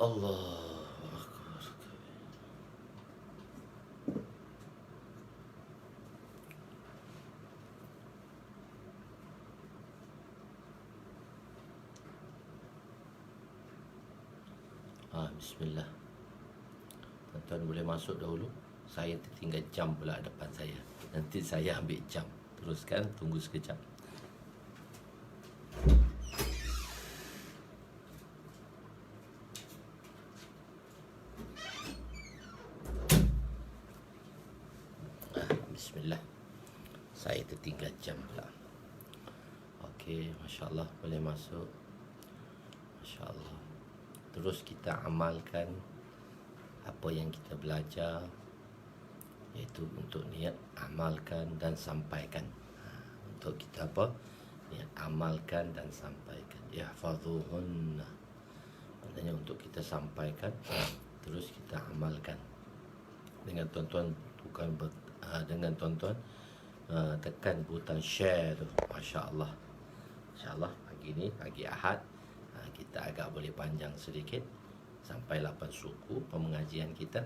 Allah Akbar. Bismillah. Tuan-tuan boleh masuk dahulu. Saya tertinggal jam pula depan saya. Nanti saya ambil jam. Teruskan, tunggu sekejap. Bismillah. Saya tertinggal jam pula. Okey, Masya Allah, boleh masuk. Masya Allah. Terus kita amalkan apa yang kita belajar, iaitu untuk niat amalkan dan sampaikan. Untuk kita apa? Niat amalkan dan sampaikan. Yahfazuhunna. Maknanya untuk kita sampaikan, terus kita amalkan. Dengan tuan-tuan dengan tuan-tuan tekan butang share tu. Masya Allah. Masya Allah, pagi ni, pagi Ahad, kita agak boleh panjang sedikit sampai 8 suku pengajian kita.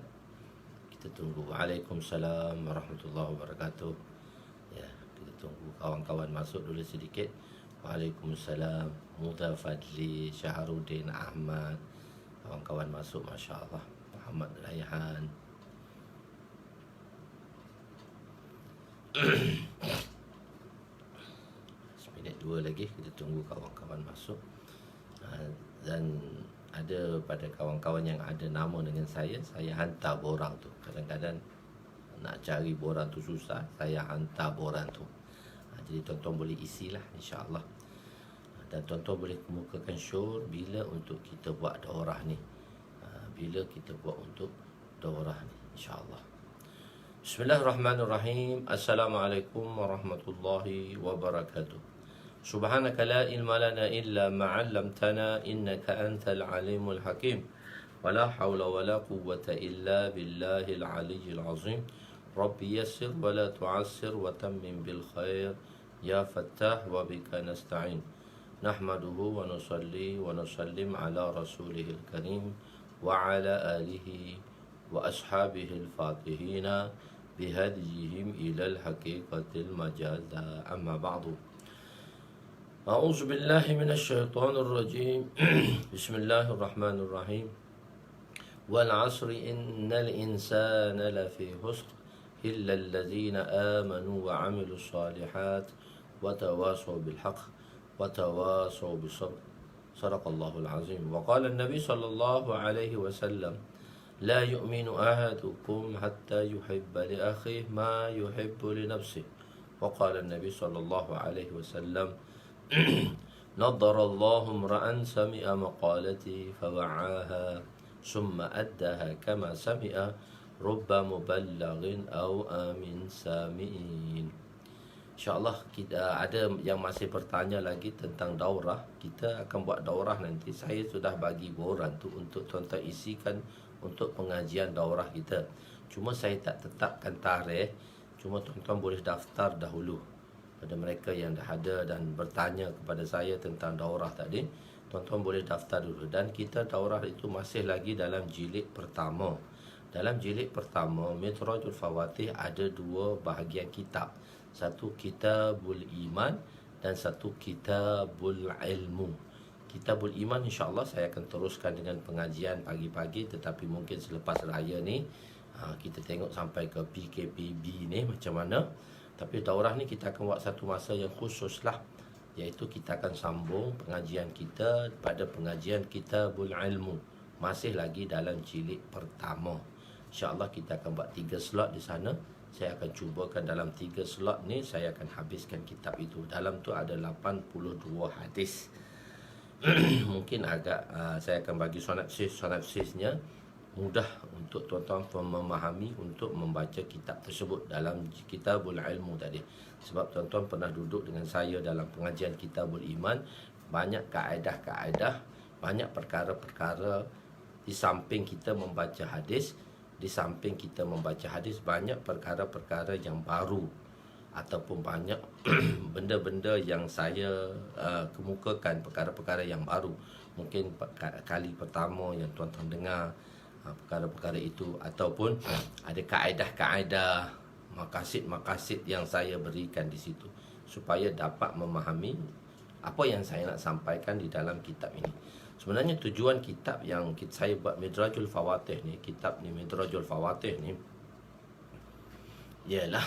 Kita tunggu. Waalaikumsalam warahmatullahi wabarakatuh. Ya, kita tunggu kawan-kawan masuk dulu sedikit. Waalaikumsalam. Muda Fadli, Syahrudin, Ahmad, kawan-kawan masuk. Masya Allah. Muhammad Raihan. Seminit 2 lagi kita tunggu kawan-kawan masuk. Dan ada pada kawan-kawan yang ada nama dengan saya hantar borang tu. Kadang-kadang nak cari borang tu susah, saya hantar borang tu. Jadi tuan-tuan boleh isilah, insya-Allah. Dan tuan-tuan boleh kemukakan syur bila untuk kita buat daurah ni. Bila kita buat untuk daurah ni, insya-Allah. Bismillahirrahmanirrahim. Assalamualaikum warahmatullahi wabarakatuh. سبحانك لا علم لنا إلا ما علمتنا إنك أنت العليم الحكيم ولا حول ولا قوة إلا بالله العلي العظيم رب يسر ولا تعسر وتمم بالخير يا فتاح وبك نستعين نحمده ونصلي ونسلم على رسوله الكريم وعلى آله وأصحابه الفاتحين بهديهم إلى الحقيقة المجازة أما بعد. أعوذ بالله من الشيطان الرجيم بسم الله الرحمن الرحيم والعصر إن الإنسان لفي خسر إلا الذين آمنوا وعملوا الصالحات وتواصوا بالحق وتواصوا بالصبر صدق الله العظيم. وقال النبي صلى الله عليه وسلم لا يؤمن أحدكم حتى يحب لأخيه ما يحب لنفسه. وقال النبي صلى الله عليه وسلم نضر الله امرأ سمع مقالتي فوعاها ثم أداها كما سمع رب مبلغ أو آمن سامعين. InsyaAllah kita ada yang masih bertanya lagi tentang daurah. Kita akan buat daurah nanti. Saya sudah bagi borang tu untuk tuan-tuan isikan untuk pengajian daurah kita. Cuma saya tak tetapkan tarikh. Cuma tuan-tuan boleh daftar dahulu. Pada mereka yang dah ada dan bertanya kepada saya tentang daurah tadi, tuan-tuan boleh daftar dulu. Dan kita daurah itu masih lagi dalam jilid pertama. Dalam jilid pertama, Midrajul Fawatih ada 2 bahagian kitab. Satu Kitabul Iman dan satu Kitabul Ilmu. Kitabul Iman insya-Allah saya akan teruskan dengan pengajian pagi-pagi, tetapi mungkin selepas raya ni kita tengok sampai ke PKPB ni macam mana. Tapi daurah ni kita akan buat satu masa yang khusus lah, iaitu kita akan sambung pengajian kita pada pengajian Kitabul Ilmu. Masih lagi dalam jilid pertama. InsyaAllah kita akan buat 3 slot di sana. Saya akan cubakan dalam 3 slot ni saya akan habiskan kitab itu. Dalam tu ada 82 hadis. Mungkin agak saya akan bagi synopsisnya mudah untuk tuan-tuan memahami untuk membaca kitab tersebut dalam Kitabul Ilmu tadi. Sebab tuan-tuan pernah duduk dengan saya dalam pengajian Kitabul Iman, banyak kaedah-kaedah, banyak perkara-perkara di samping kita membaca hadis, banyak perkara-perkara yang baru. ataupun banyak benda-benda yang saya kemukakan, perkara-perkara yang baru, mungkin kali pertama yang tuan-tuan dengar perkara-perkara itu, ataupun ada kaedah-kaedah, maqasid-maqasid yang saya berikan di situ supaya dapat memahami apa yang saya nak sampaikan di dalam kitab ini. Sebenarnya tujuan kitab yang saya buat Midrajul Fawatih ni, kitab ni Midrajul Fawatih ni ialah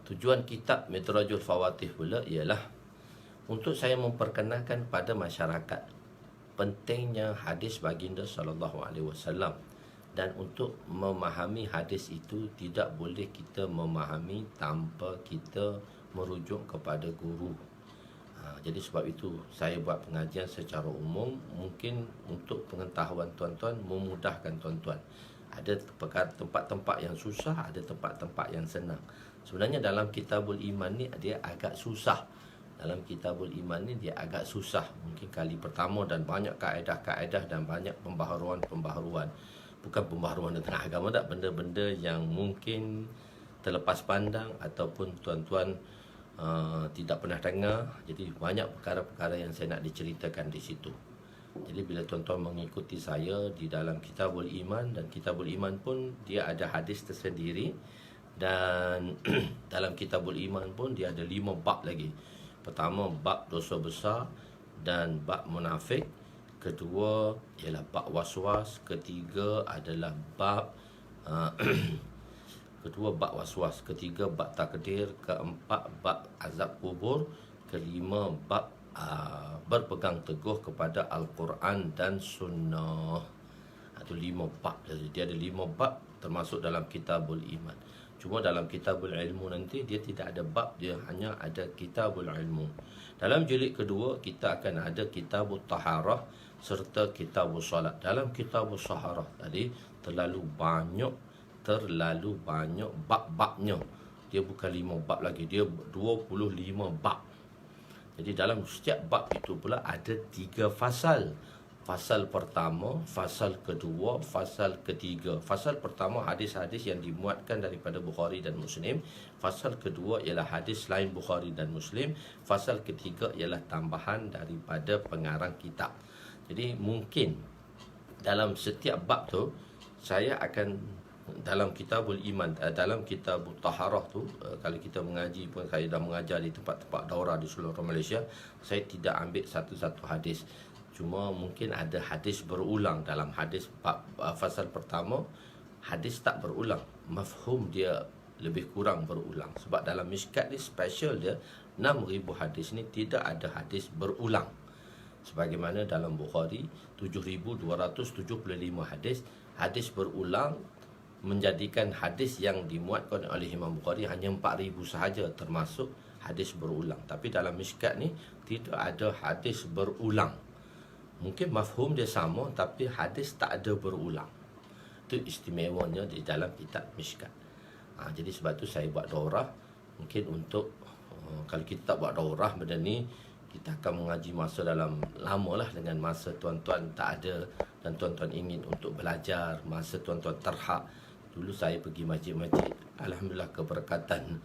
tujuan kitab Midrajul Fawatih pula ialah untuk saya memperkenalkan pada masyarakat pentingnya hadis baginda sallallahu alaihi wasallam, dan untuk memahami hadis itu tidak boleh kita memahami tanpa kita merujuk kepada guru. Jadi sebab itu saya buat pengajian secara umum, mungkin untuk pengetahuan tuan-tuan, memudahkan tuan-tuan. Ada tempat-tempat yang susah, ada tempat-tempat yang senang. Sebenarnya dalam Kitabul Iman ni dia agak susah. Dalam Kitabul Iman ni dia agak susah. Mungkin kali pertama, dan banyak kaedah-kaedah dan banyak pembaharuan-pembaharuan. Bukan pembaharuan tentang agama tak, benda-benda yang mungkin terlepas pandang ataupun tuan-tuan tidak pernah dengar. Jadi banyak perkara-perkara yang saya nak diceritakan di situ. Jadi bila tuan-tuan mengikuti saya di dalam Kitabul Iman, dan Kitabul Iman pun dia ada hadis tersendiri, dan dalam Kitabul Iman pun dia ada 5 bab lagi. Pertama bab dosa besar dan bab munafik. Kedua ialah bab waswas. Ketiga adalah bab kedua bab waswas. Ketiga bab takdir. Keempat bab azab kubur. Kelima bab berpegang teguh kepada Al-Quran dan Sunnah. Itu 5 bab. Jadi dia ada 5 bab termasuk dalam Kitabul Iman. Cuma dalam Kitabul Ilmu nanti dia tidak ada bab, dia hanya ada Kitabul Ilmu. Dalam jilid kedua kita akan ada Kitabul Taharah serta Kitabul Salat. Dalam Kitabul Taharah tadi terlalu banyak bab-babnya. Dia bukan 5 bab lagi, dia 25 bab. Jadi dalam setiap bab itu pula ada 3 fasal. Fasal pertama, fasal kedua, fasal ketiga. Fasal pertama hadis-hadis yang dimuatkan daripada Bukhari dan Muslim. Fasal kedua ialah hadis lain Bukhari dan Muslim. Fasal ketiga ialah tambahan daripada pengarang kitab. Jadi mungkin dalam setiap bab tu saya akan, dalam Kitabul Iman, dalam Kitabul Taharah tu, kalau kita mengaji pun, saya dah mengajar di tempat-tempat daurah di seluruh Malaysia, saya tidak ambil satu-satu hadis. Cuma mungkin ada hadis berulang dalam hadis bab fasal pertama, hadis tak berulang, mafhum dia lebih kurang berulang. Sebab dalam Mishkat ni special dia 6,000 hadis ni tidak ada hadis berulang. Sebagaimana dalam Bukhari 7,275 hadis, hadis berulang menjadikan hadis yang dimuatkan oleh Imam Bukhari hanya 4,000 sahaja termasuk hadis berulang. Tapi dalam Mishkat ni tidak ada hadis berulang. Mungkin mafhum dia sama tapi hadis tak ada berulang. Itu istimewanya di dalam kitab Mishkat. Jadi sebab tu saya buat daurah. Mungkin untuk kalau kita tak buat daurah benda ni, kita akan mengaji masa dalam lama lah dengan masa tuan-tuan tak ada dan tuan-tuan ingin untuk belajar, masa tuan-tuan terhak. Dulu saya pergi masjid-masjid, alhamdulillah keberkatan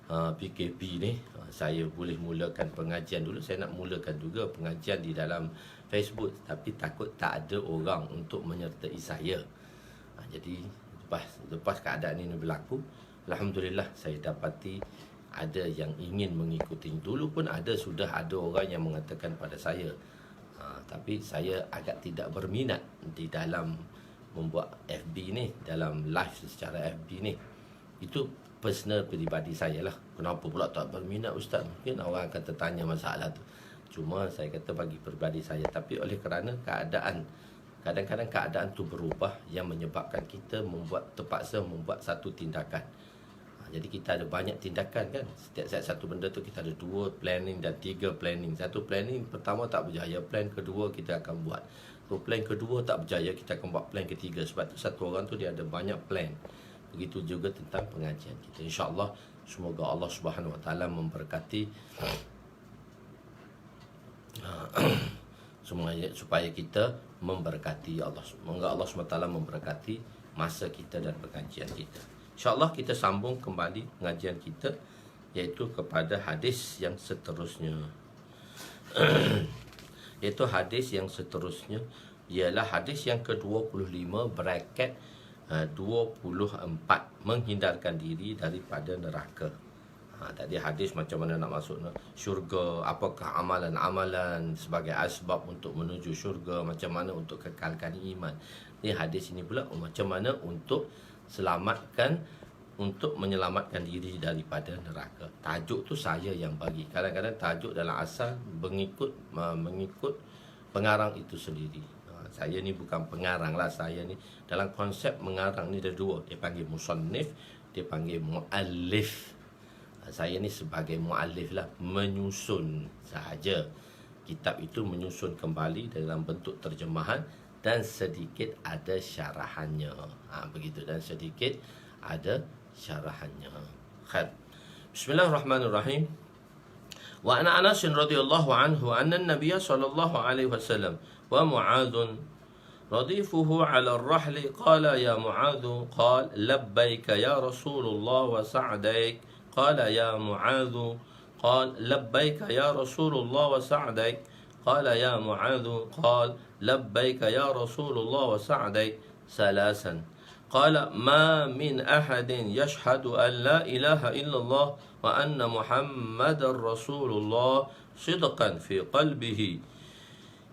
PKP ni, saya boleh mulakan pengajian. Dulu saya nak mulakan juga pengajian di dalam Facebook, tapi takut tak ada orang untuk menyertai saya. Jadi lepas keadaan ini berlaku, alhamdulillah saya dapati ada yang ingin mengikuti. Dulu pun sudah ada orang yang mengatakan pada saya, tapi saya agak tidak berminat di dalam membuat FB ni, dalam live secara FB ni. Itu personal peribadi saya lah. Kenapa pula tak berminat Ustaz? Mungkin orang akan tertanya masalah tu. Cuma saya kata bagi peribadi saya. Tapi oleh kerana keadaan, kadang-kadang keadaan tu berubah yang menyebabkan kita terpaksa membuat satu tindakan. Jadi kita ada banyak tindakan kan. Setiap satu benda tu kita ada 2 planning dan 3 planning. Satu planning pertama tak berjaya, plan kedua kita akan buat. Plan kedua tak berjaya, kita akan buat plan ketiga. Sebab tu satu orang tu dia ada banyak plan. Begitu juga tentang pengajian kita. InsyaAllah semoga Allah Subhanahu Wa Taala memberkati supaya kita memberkati Allah. Semoga Allah SWT memberkati masa kita dan pengajian kita. InsyaAllah kita sambung kembali pengajian kita, iaitu kepada hadis yang seterusnya. Iaitu hadis yang seterusnya ialah hadis yang ke-25 bracket 24, menghindarkan diri daripada neraka. Tadi hadis macam mana nak masuk syurga, apakah amalan-amalan sebagai asbab untuk menuju syurga, macam mana untuk kekalkan iman. Ini hadis ini pula macam mana untuk menyelamatkan diri daripada neraka. Tajuk tu saya yang bagi. Kadang-kadang tajuk dalam asal mengikut pengarang itu sendiri. Saya ni bukan pengarang lah, saya ni dalam konsep mengarang ni ada dua. Dia panggil musannif, dia panggil muallif. Saya ni sebagai muallif lah, menyusun sahaja. Kitab itu menyusun kembali dalam bentuk terjemahan dan sedikit ada syarahannya. Begitu, dan sedikit ada syarahannya. Khair. Bismillahirrahmanirrahim. Wa ana Anas radhiyallahu anhu anna an-nabiy sallallahu alaihi wasallam wa Mu'adz radifuhu 'ala ar-rahl qala ya Mu'adz qala labbaik ya Rasulullah wa sa'daik qala ya Mu'adz qala labbaik ya Rasulullah wa sa'daik qala ya Mu'adz qala labbaik ya Rasulullah wa sa'daik salasan قال ما من أحد يشهد أن لا إله إلا الله وأن محمد رسول الله صدقا في قلبه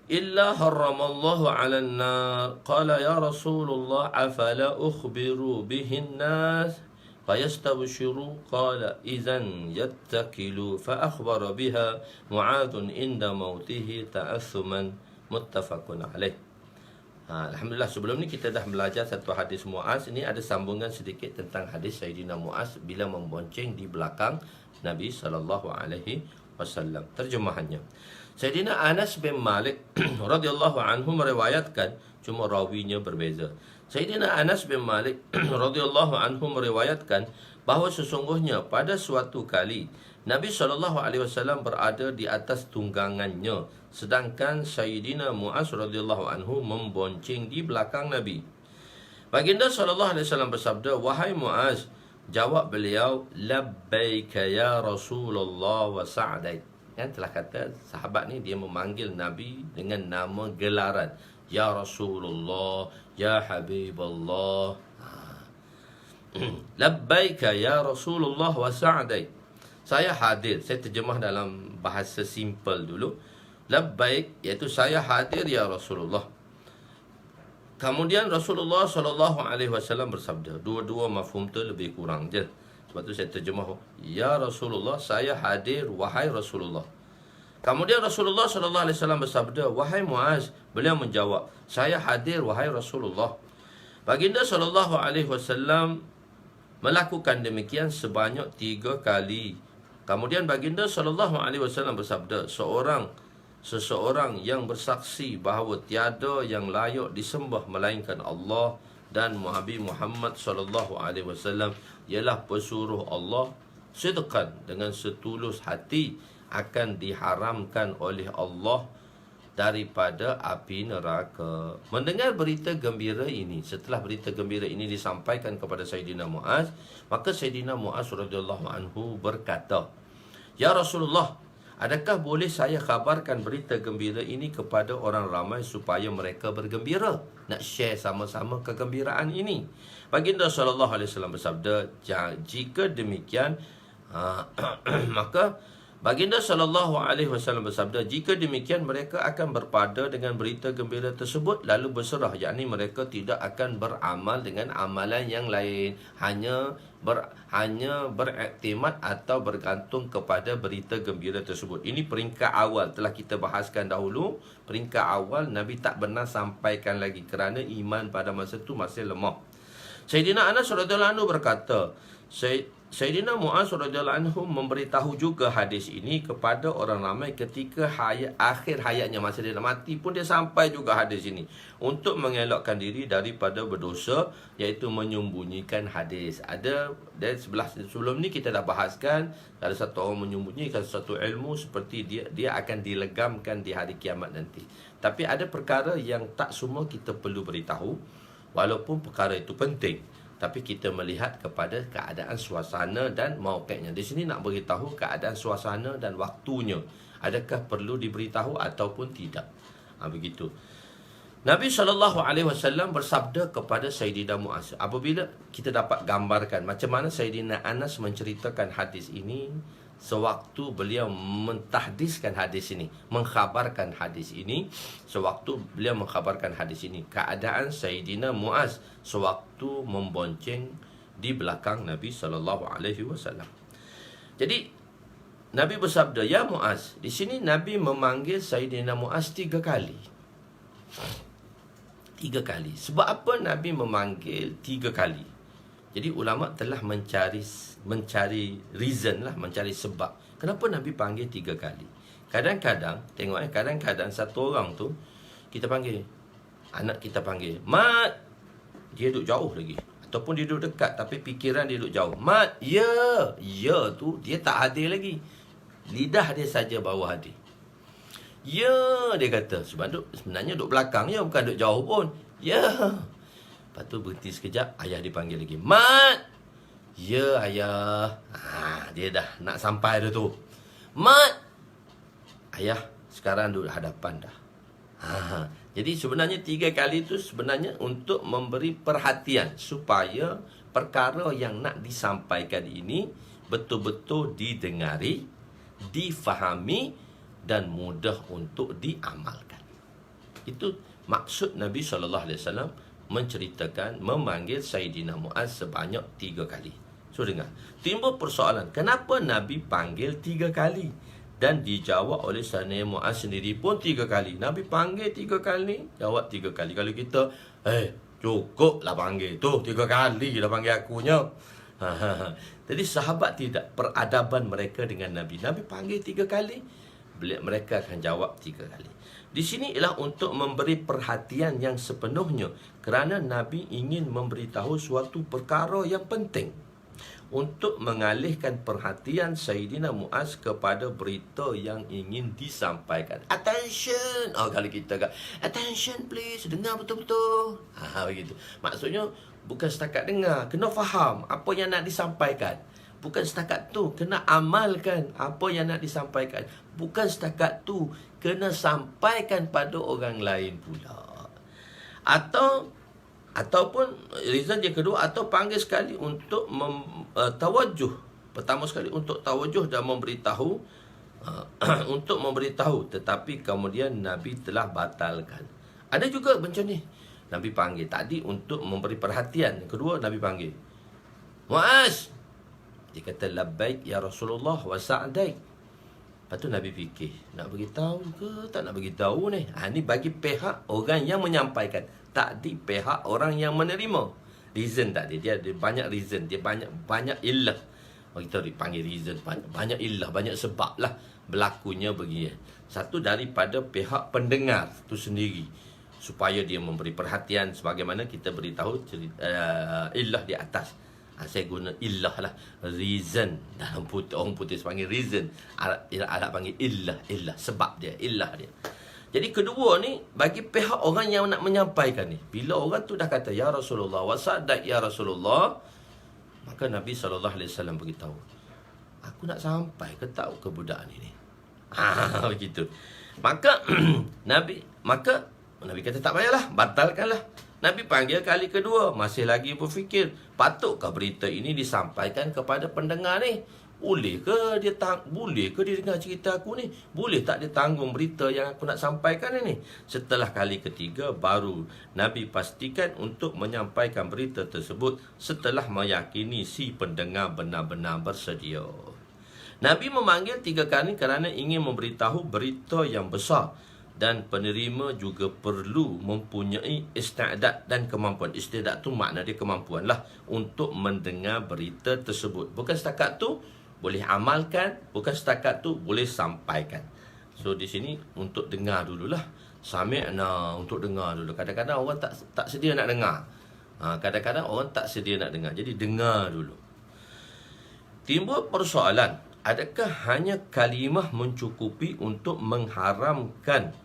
إلا حرم الله على النار قال يا رسول الله أفلا أخبر به الناس فيستبشروا قال إذن يتكلوا فأخبر بها معاذ عند موته تأثما متفق عليه. Alhamdulillah, sebelum ni kita dah belajar satu hadis Mu'adz. Ini ada sambungan sedikit tentang hadis Sayyidina Mu'adz bila membonceng di belakang Nabi SAW. Terjemahannya, Sayyidina Anas bin Malik radhiyallahu anhu meriwayatkan, cuma rawinya berbeza. Sayyidina Anas bin Malik radhiyallahu anhu meriwayatkan bahawa sesungguhnya pada suatu kali Nabi SAW berada di atas tunggangannya, sedangkan Sayyidina Mu'adz radhiyallahu anhu membonceng di belakang Nabi. Baginda SAW bersabda, "Wahai Mu'adz," jawab beliau, "Labbaika ya Rasulullah wa sa'daik." Yang telah kata sahabat ni dia memanggil Nabi dengan nama gelaran, ya Rasulullah, ya Habibullah. Labbaika ya Rasulullah wa sa'daik. Saya hadir. Saya terjemah dalam bahasa simple dulu. Labbaik, iaitu saya hadir ya Rasulullah. Kemudian Rasulullah SAW bersabda. Dua-dua mafhum tu lebih kurang je. Sebab tu saya terjemah, ya Rasulullah, saya hadir wahai Rasulullah. Kemudian Rasulullah SAW bersabda, wahai Mu'adz. Beliau menjawab, saya hadir wahai Rasulullah. Baginda SAW melakukan demikian sebanyak 3 kali. Kemudian baginda SAW bersabda, seseorang yang bersaksi bahawa tiada yang layak disembah melainkan Allah dan Nabi Muhammad SAW ialah pesuruh Allah, sidqan, dengan setulus hati, akan diharamkan oleh Allah daripada api neraka. Mendengar berita gembira ini, setelah berita gembira ini disampaikan kepada Sayyidina Mu'adz, maka Sayyidina Mu'adz radhiyallahu anhu berkata, ya Rasulullah, adakah boleh saya khabarkan berita gembira ini kepada orang ramai supaya mereka bergembira? Nak share sama-sama kegembiraan ini. Baginda SAW bersabda, jika demikian, maka Baginda SAW bersabda, jika demikian mereka akan berpada dengan berita gembira tersebut lalu berserah, yakni mereka tidak akan beramal dengan amalan yang lain, hanya beriktimat atau bergantung kepada berita gembira tersebut. Ini peringkat awal, telah kita bahaskan dahulu. Peringkat awal Nabi tak benar sampaikan lagi kerana iman pada masa itu masih lemah. Sayyidina Anas radhiyallahu anhu berkata, Sayyidina Mu'adz radhiyallahu anhu memberitahu juga hadis ini kepada orang ramai ketika akhir hayatnya, masa dia nak mati pun dia sampai juga hadis ini untuk mengelakkan diri daripada berdosa, iaitu menyembunyikan hadis. Ada dari sebelah sebelum ni kita dah bahaskan, ada satu orang menyembunyikan satu ilmu seperti dia akan dilegamkan di hari kiamat nanti. Tapi ada perkara yang tak semua kita perlu beritahu, walaupun perkara itu penting. tapi kita melihat kepada keadaan suasana dan mauqifnya. Di sini nak beritahu keadaan suasana dan waktunya. Adakah perlu diberitahu ataupun tidak. Begitu. Nabi SAW bersabda kepada Sayyidina Muaz. Apabila kita dapat gambarkan macam mana Sayyidina Anas menceritakan hadis ini, sewaktu beliau mentahdiskan hadis ini, mengkhabarkan hadis ini, sewaktu beliau mengkhabarkan hadis ini, keadaan Sayyidina Muaz sewaktu membonceng di belakang Nabi SAW. Jadi Nabi bersabda, "Ya Muaz." Di sini Nabi memanggil Sayyidina Muaz 3 kali. 3 kali. Sebab apa Nabi memanggil 3 kali? Jadi ulama telah mencari reason lah, mencari sebab kenapa Nabi panggil 3 kali. Kadang-kadang, tengok kadang-kadang satu orang tu kita panggil, anak kita panggil, "Mat." Dia duduk jauh lagi. Ataupun dia duduk dekat tapi fikiran dia duduk jauh. "Mat, ya." Ya tu dia tak hadir lagi. Lidah dia saja bawa hadir. "Ya," dia kata. Sebenarnya duduk belakang je, bukan duduk jauh pun. "Ya." Lepas tu berhenti sekejap, ayah dipanggil lagi. "Mat." "Ya, ayah." Dia dah nak sampai dah tu. "Mat." Ayah sekarang duduk hadapan dah. Jadi sebenarnya 3 kali tu sebenarnya untuk memberi perhatian supaya perkara yang nak disampaikan ini betul-betul didengari, difahami dan mudah untuk diamalkan. Itu maksud Nabi SAW menceritakan, memanggil Sayyidina Muaz sebanyak 3 kali. So dengar, timbul persoalan, kenapa Nabi panggil 3 kali? Dan dijawab oleh Sayyidina Muaz sendiri pun 3 kali. Nabi panggil 3 kali, jawab 3 kali. Kalau kita, cukup lah panggil tu, 3 kali lah panggil akunya. Jadi sahabat tidak, peradaban mereka dengan Nabi. Nabi panggil 3 kali, mereka akan jawab 3 kali. Di sini ialah untuk memberi perhatian yang sepenuhnya, kerana Nabi ingin memberitahu suatu perkara yang penting, untuk mengalihkan perhatian Sayyidina Muaz kepada berita yang ingin disampaikan. Attention. Kalau kita kata, "Attention please, dengar betul-betul." Begitu. Maksudnya bukan setakat dengar, kena faham apa yang nak disampaikan. Bukan setakat tu, kena amalkan apa yang nak disampaikan. Bukan setakat tu, kena sampaikan pada orang lain pula. Ataupun reason yang kedua, atau panggil sekali untuk tawajuh. Pertama sekali untuk tawajuh dan memberitahu, untuk memberitahu, tetapi kemudian Nabi telah batalkan. Ada juga macam ni. Nabi panggil tadi untuk memberi perhatian. Kedua Nabi panggil, "Muaz." Dia kata, "Labbaik ya Rasulullah wa sa'daik." Lepas tu Nabi fikir, nak beritahu ke tak nak beritahu ni? Ni bagi pihak orang yang menyampaikan, tak di pihak orang yang menerima. Reason tak dia ada banyak reason, dia banyak illah. Kita dipanggil reason, banyak illah, banyak sebab lah berlakunya begini. Satu daripada pihak pendengar tu sendiri, supaya dia memberi perhatian sebagaimana kita beritahu illah di atas. Saya guna illah lah, reason. Dalam orang putih panggil reason, Arab panggil illah, sebab dia, illah dia. Jadi kedua ni bagi pihak orang yang nak menyampaikan ni. Bila orang tu dah kata, "Ya Rasulullah, wa sadaq ya Rasulullah," maka Nabi SAW beritahu, "Aku nak sampai ke tak ke budak ni?" Begitu. Maka Nabi kata, "Tak payahlah, batalkanlah." Nabi panggil kali kedua, masih lagi berfikir, patutkah berita ini disampaikan kepada pendengar ni? Boleh ke dia dengar cerita aku ni? Boleh tak dia tanggung berita yang aku nak sampaikan ini? Setelah kali ketiga, baru Nabi pastikan untuk menyampaikan berita tersebut setelah meyakini si pendengar benar-benar bersedia. Nabi memanggil 3 kali kerana ingin memberitahu berita yang besar, dan penerima juga perlu mempunyai isti'dad dan kemampuan. Isti'dad tu makna dia kemampuan lah untuk mendengar berita tersebut. Bukan setakat tu boleh amalkan, bukan setakat tu boleh sampaikan. So di sini untuk dengar dululah. Sami'na, untuk dengar dulu. Kadang-kadang orang tak sedia nak dengar. Kadang-kadang orang tak sedia nak dengar. Jadi dengar dulu. Timbul persoalan, adakah hanya kalimah mencukupi untuk mengharamkan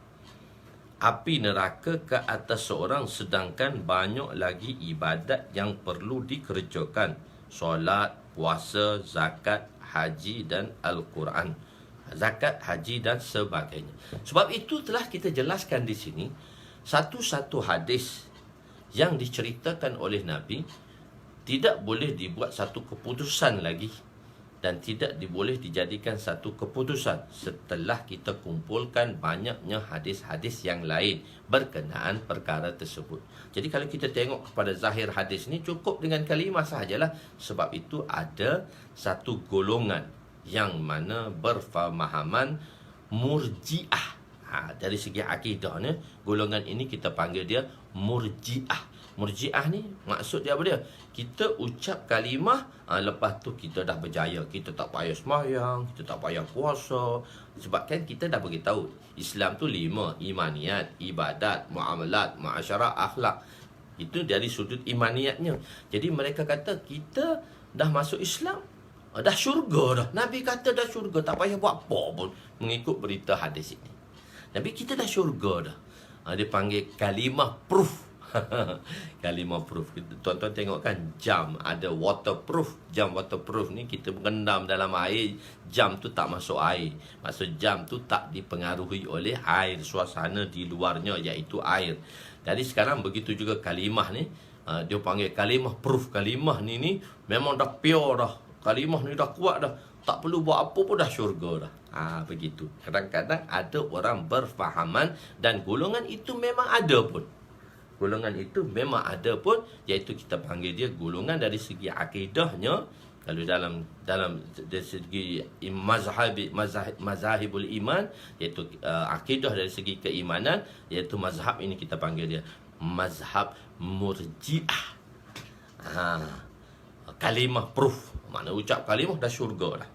api neraka ke atas seorang, sedangkan banyak lagi ibadat yang perlu dikerjakan. Solat, puasa, zakat, haji dan Al-Quran. Zakat, haji dan sebagainya. Sebab itu telah kita jelaskan di sini, satu-satu hadis yang diceritakan oleh Nabi tidak boleh dibuat satu keputusan lagi, dan tidak boleh dijadikan satu keputusan setelah kita kumpulkan banyaknya hadis-hadis yang lain berkenaan perkara tersebut. Jadi kalau kita tengok kepada zahir hadis ni, cukup dengan kalimah sahajalah. Sebab itu ada satu golongan yang mana berfaham murji'ah. Dari segi akidah ni, golongan ini kita panggil dia murji'ah. Murji'ah ni maksud dia apa dia? Kita ucap kalimah, lepas tu kita dah berjaya. Kita tak payah sembahyang, kita tak payah puasa. Sebab kan kita dah beritahu Islam tu 5: imaniyat, ibadat, muamalat, muasyarah, akhlak. Itu dari sudut imaniyatnya. Jadi mereka kata kita dah masuk Islam, dah syurga dah. Nabi kata dah syurga, tak payah buat apa pun mengikut berita hadis ini. Nabi kita dah syurga dah. Dia panggil kalimah proof. Kalimah proof. Tuan-tuan tengok kan, jam ada waterproof. Jam waterproof ni kita berendam dalam air, jam tu tak masuk air. Maksud jam tu tak dipengaruhi oleh air, suasana di luarnya iaitu air. Jadi sekarang begitu juga kalimah ni, dia panggil kalimah proof. Kalimah ni memang dah pure dah. Kalimah ni dah kuat dah, tak perlu buat apa pun dah syurga dah. Begitu. Kadang-kadang ada orang berfahaman, dan golongan itu memang ada pun. Golongan itu memang ada pun, iaitu kita panggil dia golongan dari segi akidahnya. Kalau dalam dari segi mazhabul iman, iaitu akidah dari segi keimanan, iaitu mazhab ini kita panggil dia mazhab murji'ah. Kalimah proof, makna ucap kalimah dah syurga dah.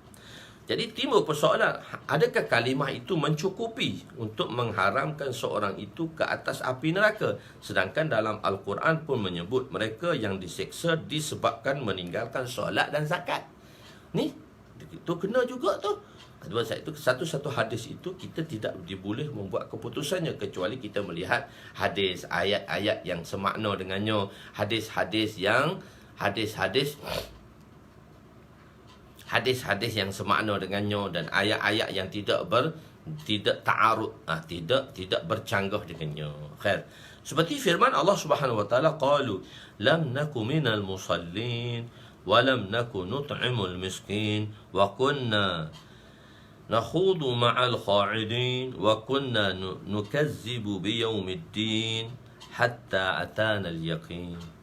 Jadi timbul persoalan, adakah kalimah itu mencukupi untuk mengharamkan seorang itu ke atas api neraka? Sedangkan dalam Al-Quran pun menyebut mereka yang diseksa disebabkan meninggalkan solat dan zakat. Ni, itu kena juga tu. Sebab itu satu-satu hadis itu kita tidak boleh membuat keputusannya, kecuali kita melihat hadis, ayat-ayat yang semakna dengannya, hadis-hadis yang yang semakna dengannya, dan ayat-ayat yang tidak ta'arud, tidak bercanggah dengannya. Khair. Seperti firman Allah Subhanahu wa taala, qalu lam naku minal musallin wa lam naku nut'imul miskin wa kunna nakhudu ma'al kha'idin wa kunna nukazzibu biyaumiddin hatta atana al-yaqin.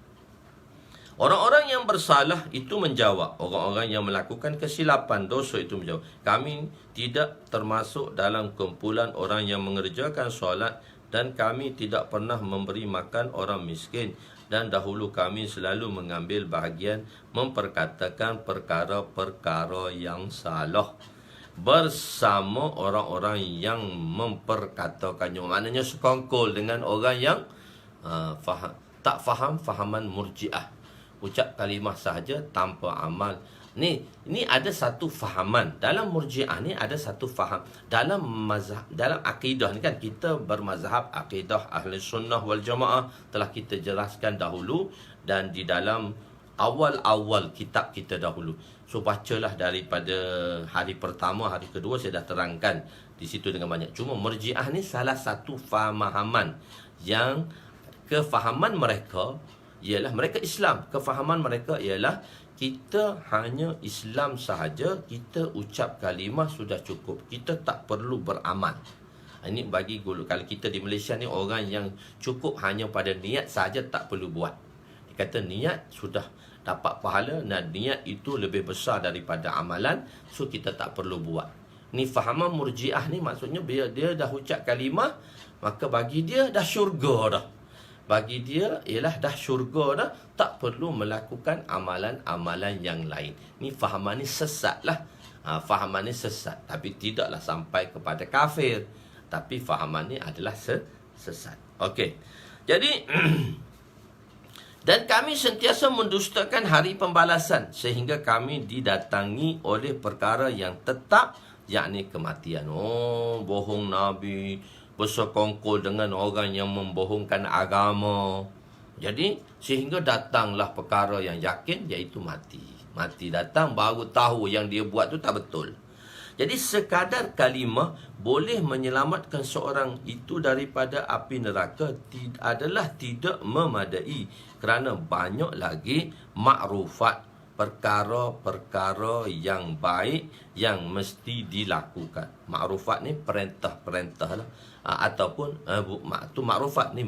Orang-orang yang bersalah itu menjawab, orang-orang yang melakukan kesilapan, dosa itu menjawab, kami tidak termasuk dalam kumpulan orang yang mengerjakan solat, dan kami tidak pernah memberi makan orang miskin, dan dahulu kami selalu mengambil bahagian memperkatakan perkara-perkara yang salah bersama orang-orang yang memperkatakannya. Maknanya sekongkol dengan orang yang tak faham fahaman murji'ah. Ucap kalimah sahaja tanpa amal. Ni ada satu fahaman. Dalam murji'ah ni ada satu faham. Dalam mazhab, dalam akidah ni kan kita bermazhab akidah ahli sunnah wal jamaah, telah kita jelaskan dahulu, dan di dalam awal-awal kitab kita dahulu. So bacalah daripada hari pertama, hari kedua saya dah terangkan di situ dengan banyak. Cuma murji'ah ni salah satu fahaman yang kefahaman mereka ialah mereka Islam. Kefahaman mereka ialah kita hanya Islam sahaja, kita ucap kalimah sudah cukup, kita tak perlu beramal. Ini bagi kalau kita di Malaysia ni orang yang cukup hanya pada niat sahaja, tak perlu buat. Dia kata niat sudah dapat pahala, dan niat itu lebih besar daripada amalan, so kita tak perlu buat. Ni fahaman murji'ah ni, maksudnya bila dia dah ucap kalimah, maka bagi dia dah syurga dah. Bagi dia ialah dah syurga dah, tak perlu melakukan amalan-amalan yang lain. Ni fahaman ni sesat lah. Fahaman ni sesat, tapi tidaklah sampai kepada kafir, tapi fahaman ni adalah sesat. Okey. Jadi dan kami sentiasa mendustakan hari pembalasan, sehingga kami didatangi oleh perkara yang tetap, yakni kematian. Bohong Nabi, bersekongkol dengan orang yang membohongkan agama. Jadi sehingga datanglah perkara yang yakin, iaitu mati. Mati datang baru tahu yang dia buat tu tak betul. Jadi sekadar kalimah boleh menyelamatkan seorang itu daripada api neraka adalah tidak memadai, kerana banyak lagi makrufat, perkara-perkara yang baik yang mesti dilakukan. Makrufat ni perintah-perintah lah. Ataupun tu makrufat ni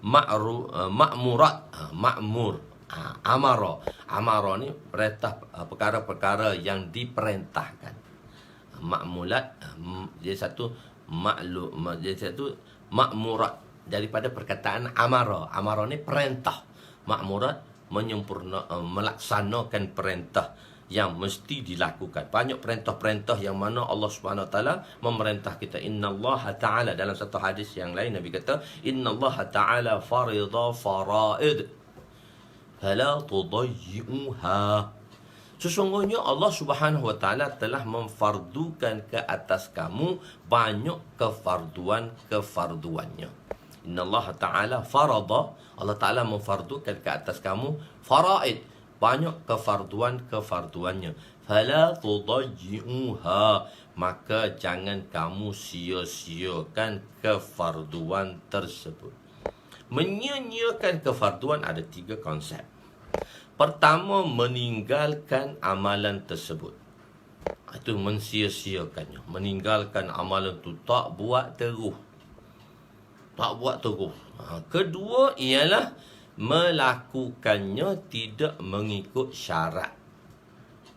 makmurat, makmur. Amara ni perintah, perkara-perkara yang diperintahkan. Makmulat dia satu dia satu makmurat daripada perkataan amara. Amara ni perintah. Makmurat melaksanakan perintah yang mesti dilakukan. Banyak perintah-perintah yang mana Allah Subhanahu Wa Taala memerintah kita. Innallaha ta'ala, dalam satu hadis yang lain Nabi kata, Innallaha ta'ala farida faraid fala tudayyi'uha. Sesungguhnya Allah Subhanahu Wa Taala telah memfardukan ke atas kamu banyak kefarduannya. Innallaha ta'ala farada, Allah Ta'ala memfardukan ke atas kamu faraid, banyak kefarduannya. Fala tudayyi'uha, maka jangan kamu sia-siakan kefarduan tersebut. Menyia-nyiakan kefarduan ada 3 konsep. Pertama, meninggalkan amalan tersebut. Itu mensia-siakannya. Meninggalkan amalan tu, tak buat terus. Kedua ialah melakukannya tidak mengikut syarat.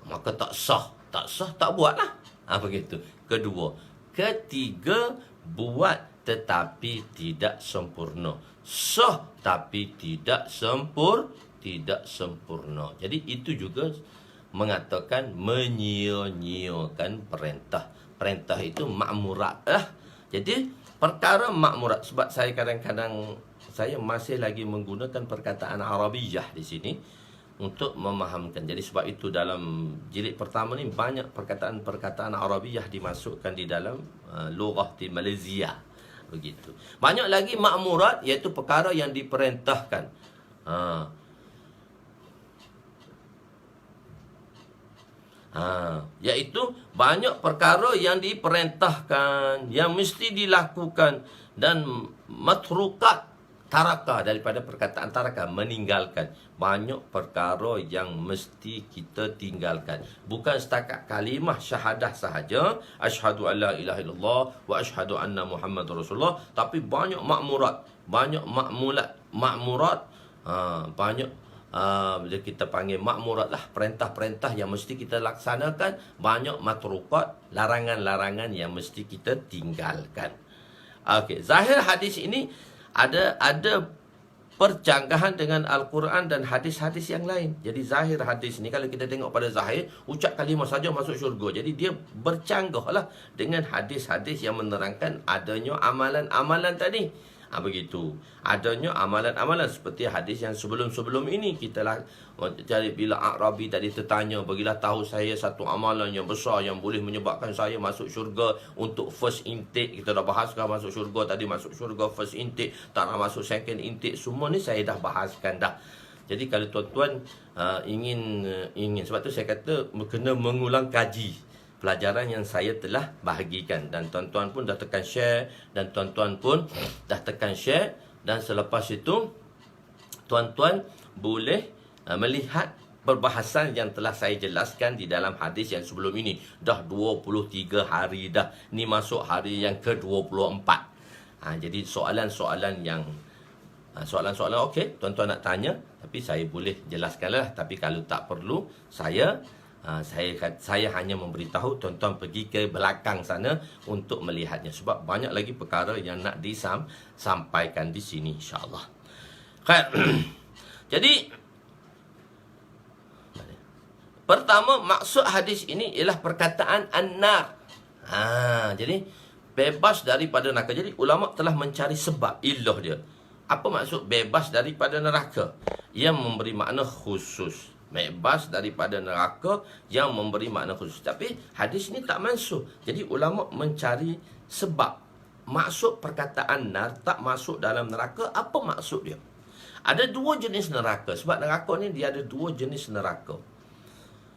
Maka tak sah, tak buatlah. Begitu. Kedua. Ketiga, buat tetapi tidak sempurna. Sah tapi tidak sempurna. Jadi itu juga mengatakan menyia-nyiakan perintah. Perintah itu makmurat lah. Jadi perkara makmurat, sebab saya kadang-kadang saya masih lagi menggunakan perkataan Arabiyah di sini untuk memahamkan. Jadi sebab itu dalam jilid pertama ni banyak perkataan-perkataan Arabiyah dimasukkan di dalam lughah di Malaysia. Begitu. Banyak lagi makmurat, iaitu perkara yang diperintahkan. Iaitu banyak perkara yang diperintahkan, yang mesti dilakukan, dan matrukat, taraka, daripada perkataan taraka, meninggalkan. Banyak perkara yang mesti kita tinggalkan. Mukan setakat kalimah syahadah sahaja, asyhadu an la ilaha illallah wa asyhadu anna Muhammadar Rasulullah, tapi banyak makmurat, banyak makmurat, banyak bila kita panggil makmurat lah, perintah-perintah yang mesti kita laksanakan. Banyak matrukat, larangan-larangan yang mesti kita tinggalkan. Okey, zahir hadis ini ada perjanggahan dengan Al-Quran dan hadis-hadis yang lain. Jadi zahir hadis ni, kalau kita tengok pada zahir, ucap kalimah saja masuk syurga. Jadi dia bercanggah lah dengan hadis-hadis yang menerangkan adanya amalan-amalan tadi. Begitu. Adanya amalan-amalan seperti hadis yang sebelum-sebelum ini. Kita lah cari, bila A'rabi tadi tertanya, bagilah tahu saya satu amalan yang besar yang boleh menyebabkan saya masuk syurga untuk first intake. Kita dah bahaskan masuk syurga tadi, masuk syurga first intake, tak nak masuk second intake. Semua ni saya dah bahaskan dah. Jadi kalau tuan-tuan ingin, sebab tu saya kata kena mengulang kaji pelajaran yang saya telah bahagikan. Dan tuan-tuan pun dah tekan share, dan tuan-tuan pun dah tekan share. Dan selepas itu tuan-tuan boleh melihat perbahasan yang telah saya jelaskan di dalam hadis yang sebelum ini. Dah 23 hari dah. Ni masuk hari yang ke-24. Jadi soalan-soalan yang soalan-soalan okey, tuan-tuan nak tanya, tapi saya boleh jelaskanlah. Tapi kalau tak perlu, saya hanya memberitahu tuan-tuan pergi ke belakang sana untuk melihatnya. Sebab banyak lagi perkara yang nak disampaikan di sini, insya-Allah. Jadi pertama, maksud hadis ini ialah perkataan an-nar. Jadi bebas daripada neraka. Jadi ulama telah mencari sebab illah dia. Apa maksud bebas daripada neraka? Yang memberi makna khusus. Bebas daripada neraka yang memberi makna khusus. Tapi hadis ni tak mansuh. Jadi ulama mencari sebab. maksud perkataan nar, tak masuk dalam neraka, apa maksud dia? Ada dua jenis neraka. Sebab neraka ni dia ada dua jenis neraka.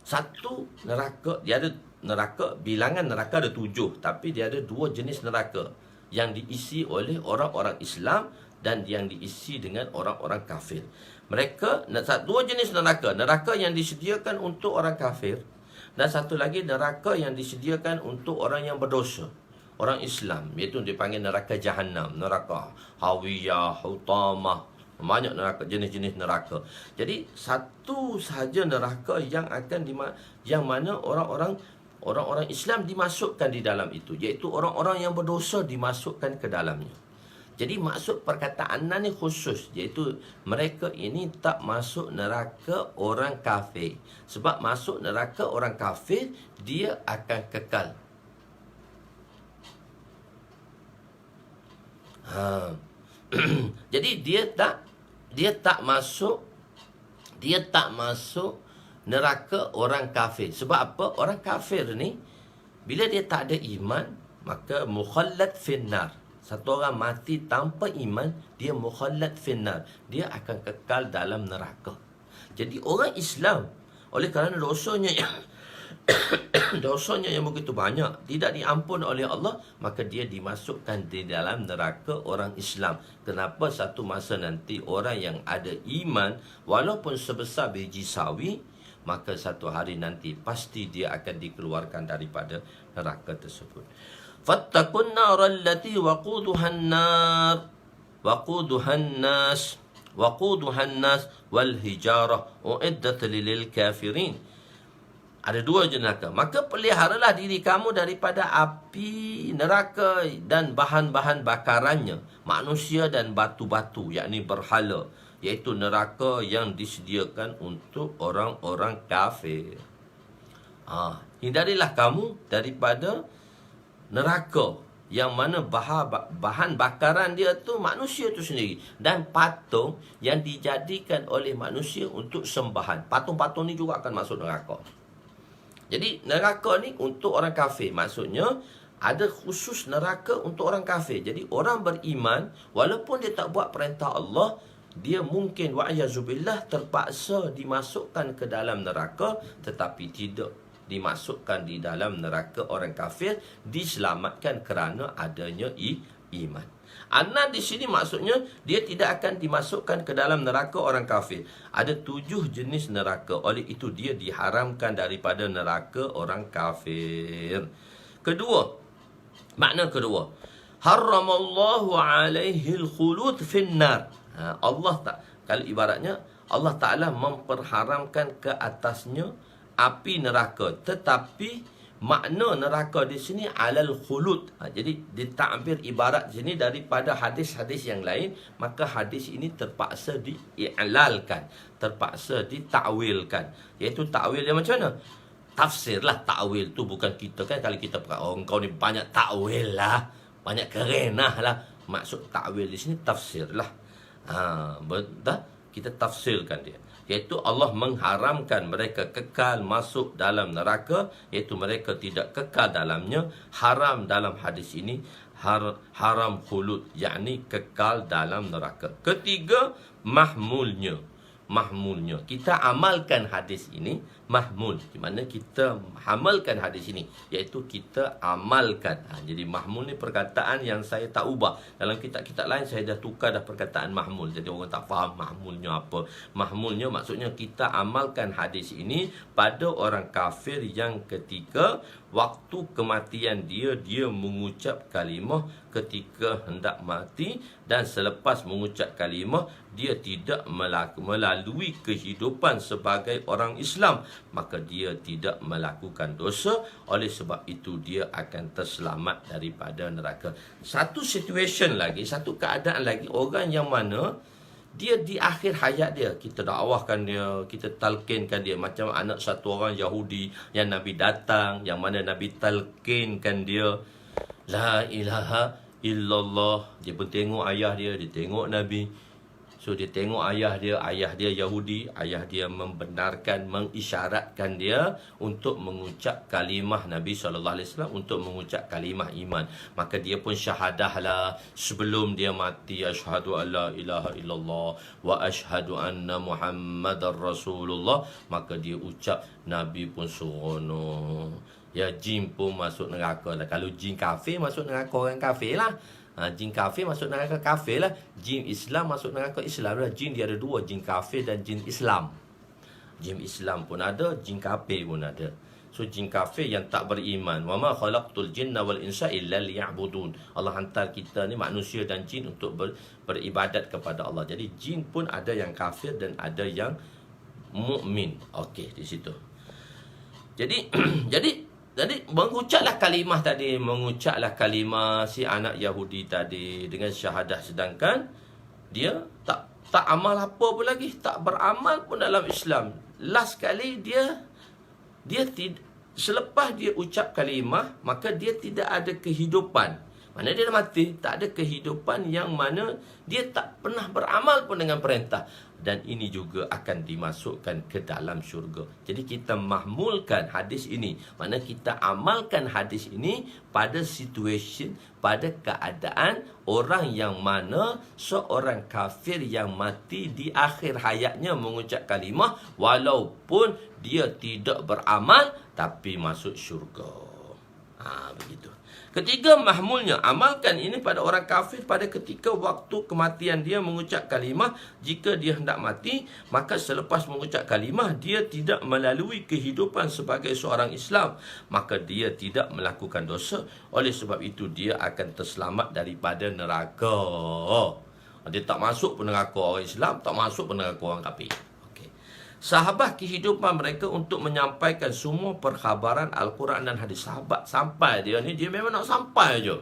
Satu neraka, dia ada neraka, bilangan neraka ada 7, tapi dia ada dua jenis neraka yang diisi oleh orang-orang Islam dan yang diisi dengan orang-orang kafir. Mereka, dua jenis neraka. Neraka yang disediakan untuk orang kafir, dan satu lagi neraka yang disediakan untuk orang yang berdosa, orang Islam, iaitu dipanggil neraka Jahannam, neraka Hawiyah, Hutamah. Banyak neraka, jenis-jenis neraka. Jadi satu sahaja neraka yang akan yang mana orang-orang Islam dimasukkan di dalam itu, iaitu orang-orang yang berdosa dimasukkan ke dalamnya. Jadi maksud perkataan nar ni khusus, iaitu mereka ini tak masuk neraka orang kafir. Sebab masuk neraka orang kafir, dia akan kekal. Jadi dia tak masuk neraka orang kafir. Sebab apa? Orang kafir ni bila dia tak ada iman, maka mukhallad finnar. Satu orang mati tanpa iman, dia mukhallad finnar, dia akan kekal dalam neraka. Jadi orang Islam, oleh kerana dosanya yang begitu banyak, tidak diampun oleh Allah, maka dia dimasukkan di dalam neraka orang Islam. Kenapa? Satu masa nanti orang yang ada iman, walaupun sebesar biji sawi, maka satu hari nanti pasti dia akan dikeluarkan daripada neraka tersebut. Fattaqun nar allati waquduhan nas wal hijarah uiddat lil kafirin. Ada dua jenis neraka. Maka peliharalah diri kamu daripada api neraka dan bahan-bahan bakarannya, manusia dan batu-batu, yakni berhala, iaitu neraka yang disediakan untuk orang-orang kafir. Hindarilah kamu daripada neraka yang mana bahan bakaran dia tu manusia tu sendiri, dan patung yang dijadikan oleh manusia untuk sembahan. Patung-patung ni juga akan masuk neraka. Jadi neraka ni untuk orang kafir. Maksudnya ada khusus neraka untuk orang kafir. Jadi orang beriman, walaupun dia tak buat perintah Allah, dia mungkin wa'ayazubillah terpaksa dimasukkan ke dalam neraka, tetapi tidak dimasukkan di dalam neraka orang kafir, diselamatkan kerana adanya iman. Anna di sini maksudnya dia tidak akan dimasukkan ke dalam neraka orang kafir. Ada 7 jenis neraka. Oleh itu dia diharamkan daripada neraka orang kafir. Makna kedua, haramallahu alaihi al-khulud finnar. Allah tak, kalau ibaratnya Allah Taala memperharamkan ke atasnya api neraka, tetapi makna neraka di sini alal khulud. Jadi ditakbir ibarat di sini daripada hadis-hadis yang lain, maka hadis ini terpaksa dii'lalkan, terpaksa ditakwilkan. Iaitu takwil yang macam mana? Tafsir lah. Takwil tu bukan kita kan, kalau kita kau ni banyak takwil lah, banyak kerenah lah. Maksud takwil di sini tafsir lah. Betul? Kita tafsirkan dia, iaitu Allah mengharamkan mereka kekal masuk dalam neraka, iaitu mereka tidak kekal dalamnya. Haram dalam hadis ini haram khulud, yakni kekal dalam neraka. Ketiga, mahmulnya. Kita amalkan hadis ini, mahmul, di mana kita hamalkan hadis ini, iaitu kita amalkan. Jadi mahmul ni perkataan yang saya tak ubah. Dalam kitab-kitab lain saya dah tukar dah perkataan mahmul. Jadi orang tak faham mahmulnya apa. Mahmulnya maksudnya kita amalkan hadis ini pada orang kafir yang ketika waktu kematian dia mengucap kalimah ketika hendak mati, dan selepas mengucap kalimah dia tidak melalui kehidupan sebagai orang Islam, maka dia tidak melakukan dosa. Oleh sebab itu dia akan terselamat daripada neraka. Satu situation lagi, satu keadaan lagi, orang yang mana dia di akhir hayat dia, kita dakwahkan dia, kita talqinkan dia, macam anak satu orang Yahudi yang Nabi datang, yang mana Nabi talqinkan dia la ilaha illallah. Dia pun tengok ayah dia, dia tengok Nabi. So dia tengok ayah dia Yahudi, ayah dia membenarkan, mengisyaratkan dia untuk mengucap kalimah Nabi SAW, untuk mengucap kalimah iman. Maka dia pun syahadahlah sebelum dia mati, asyhadu an la ilaha illallah wa asyhadu anna Muhammadar Rasulullah. Maka dia ucap, Nabi pun seronok. Ya, jin pun masuk neraka lah. Kalau jin kafir masuk neraka orang kafir lah. Jin kafir masuk neraka kafir lah. Jin Islam masuk neraka Islam lah. Jin dia ada dua, jin kafir dan jin Islam. Jin Islam pun ada, jin kafir pun ada. So jin kafir yang tak beriman, wa ma khalaqtul jinna wal insa illa liya'budun. Allah hantar kita ni manusia dan jin untuk beribadat kepada Allah. Jadi jin pun ada yang kafir dan ada yang mukmin. Okey, di situ. Jadi jadi mengucaplah kalimah tadi, mengucaplah kalimah si anak Yahudi tadi dengan syahadah, sedangkan dia tak amal apa pun lagi, tak beramal pun dalam Islam. Last kali dia selepas dia ucap kalimah, maka dia tidak ada kehidupan. Mana dia dah mati, tak ada kehidupan, yang mana dia tak pernah beramal pun dengan perintah. Dan ini juga akan dimasukkan ke dalam syurga. Jadi kita mahmulkan hadis ini, mana kita amalkan hadis ini pada situation, pada keadaan orang yang mana seorang kafir yang mati di akhir hayatnya mengucap kalimah, walaupun dia tidak beramal tapi masuk syurga. Begitu. Ketiga, mahmulnya, amalkan ini pada orang kafir pada ketika waktu kematian dia mengucap kalimah. Jika dia hendak mati, maka selepas mengucap kalimah dia tidak melalui kehidupan sebagai seorang Islam, maka dia tidak melakukan dosa. Oleh sebab itu dia akan terselamat daripada neraka. Dia tak masuk pun neraka orang Islam, tak masuk pun neraka orang kafir. Sahabat kehidupan mereka untuk menyampaikan semua perkhabaran Al-Quran dan hadis. Sahabat sampai dia ni, dia memang nak sampai je.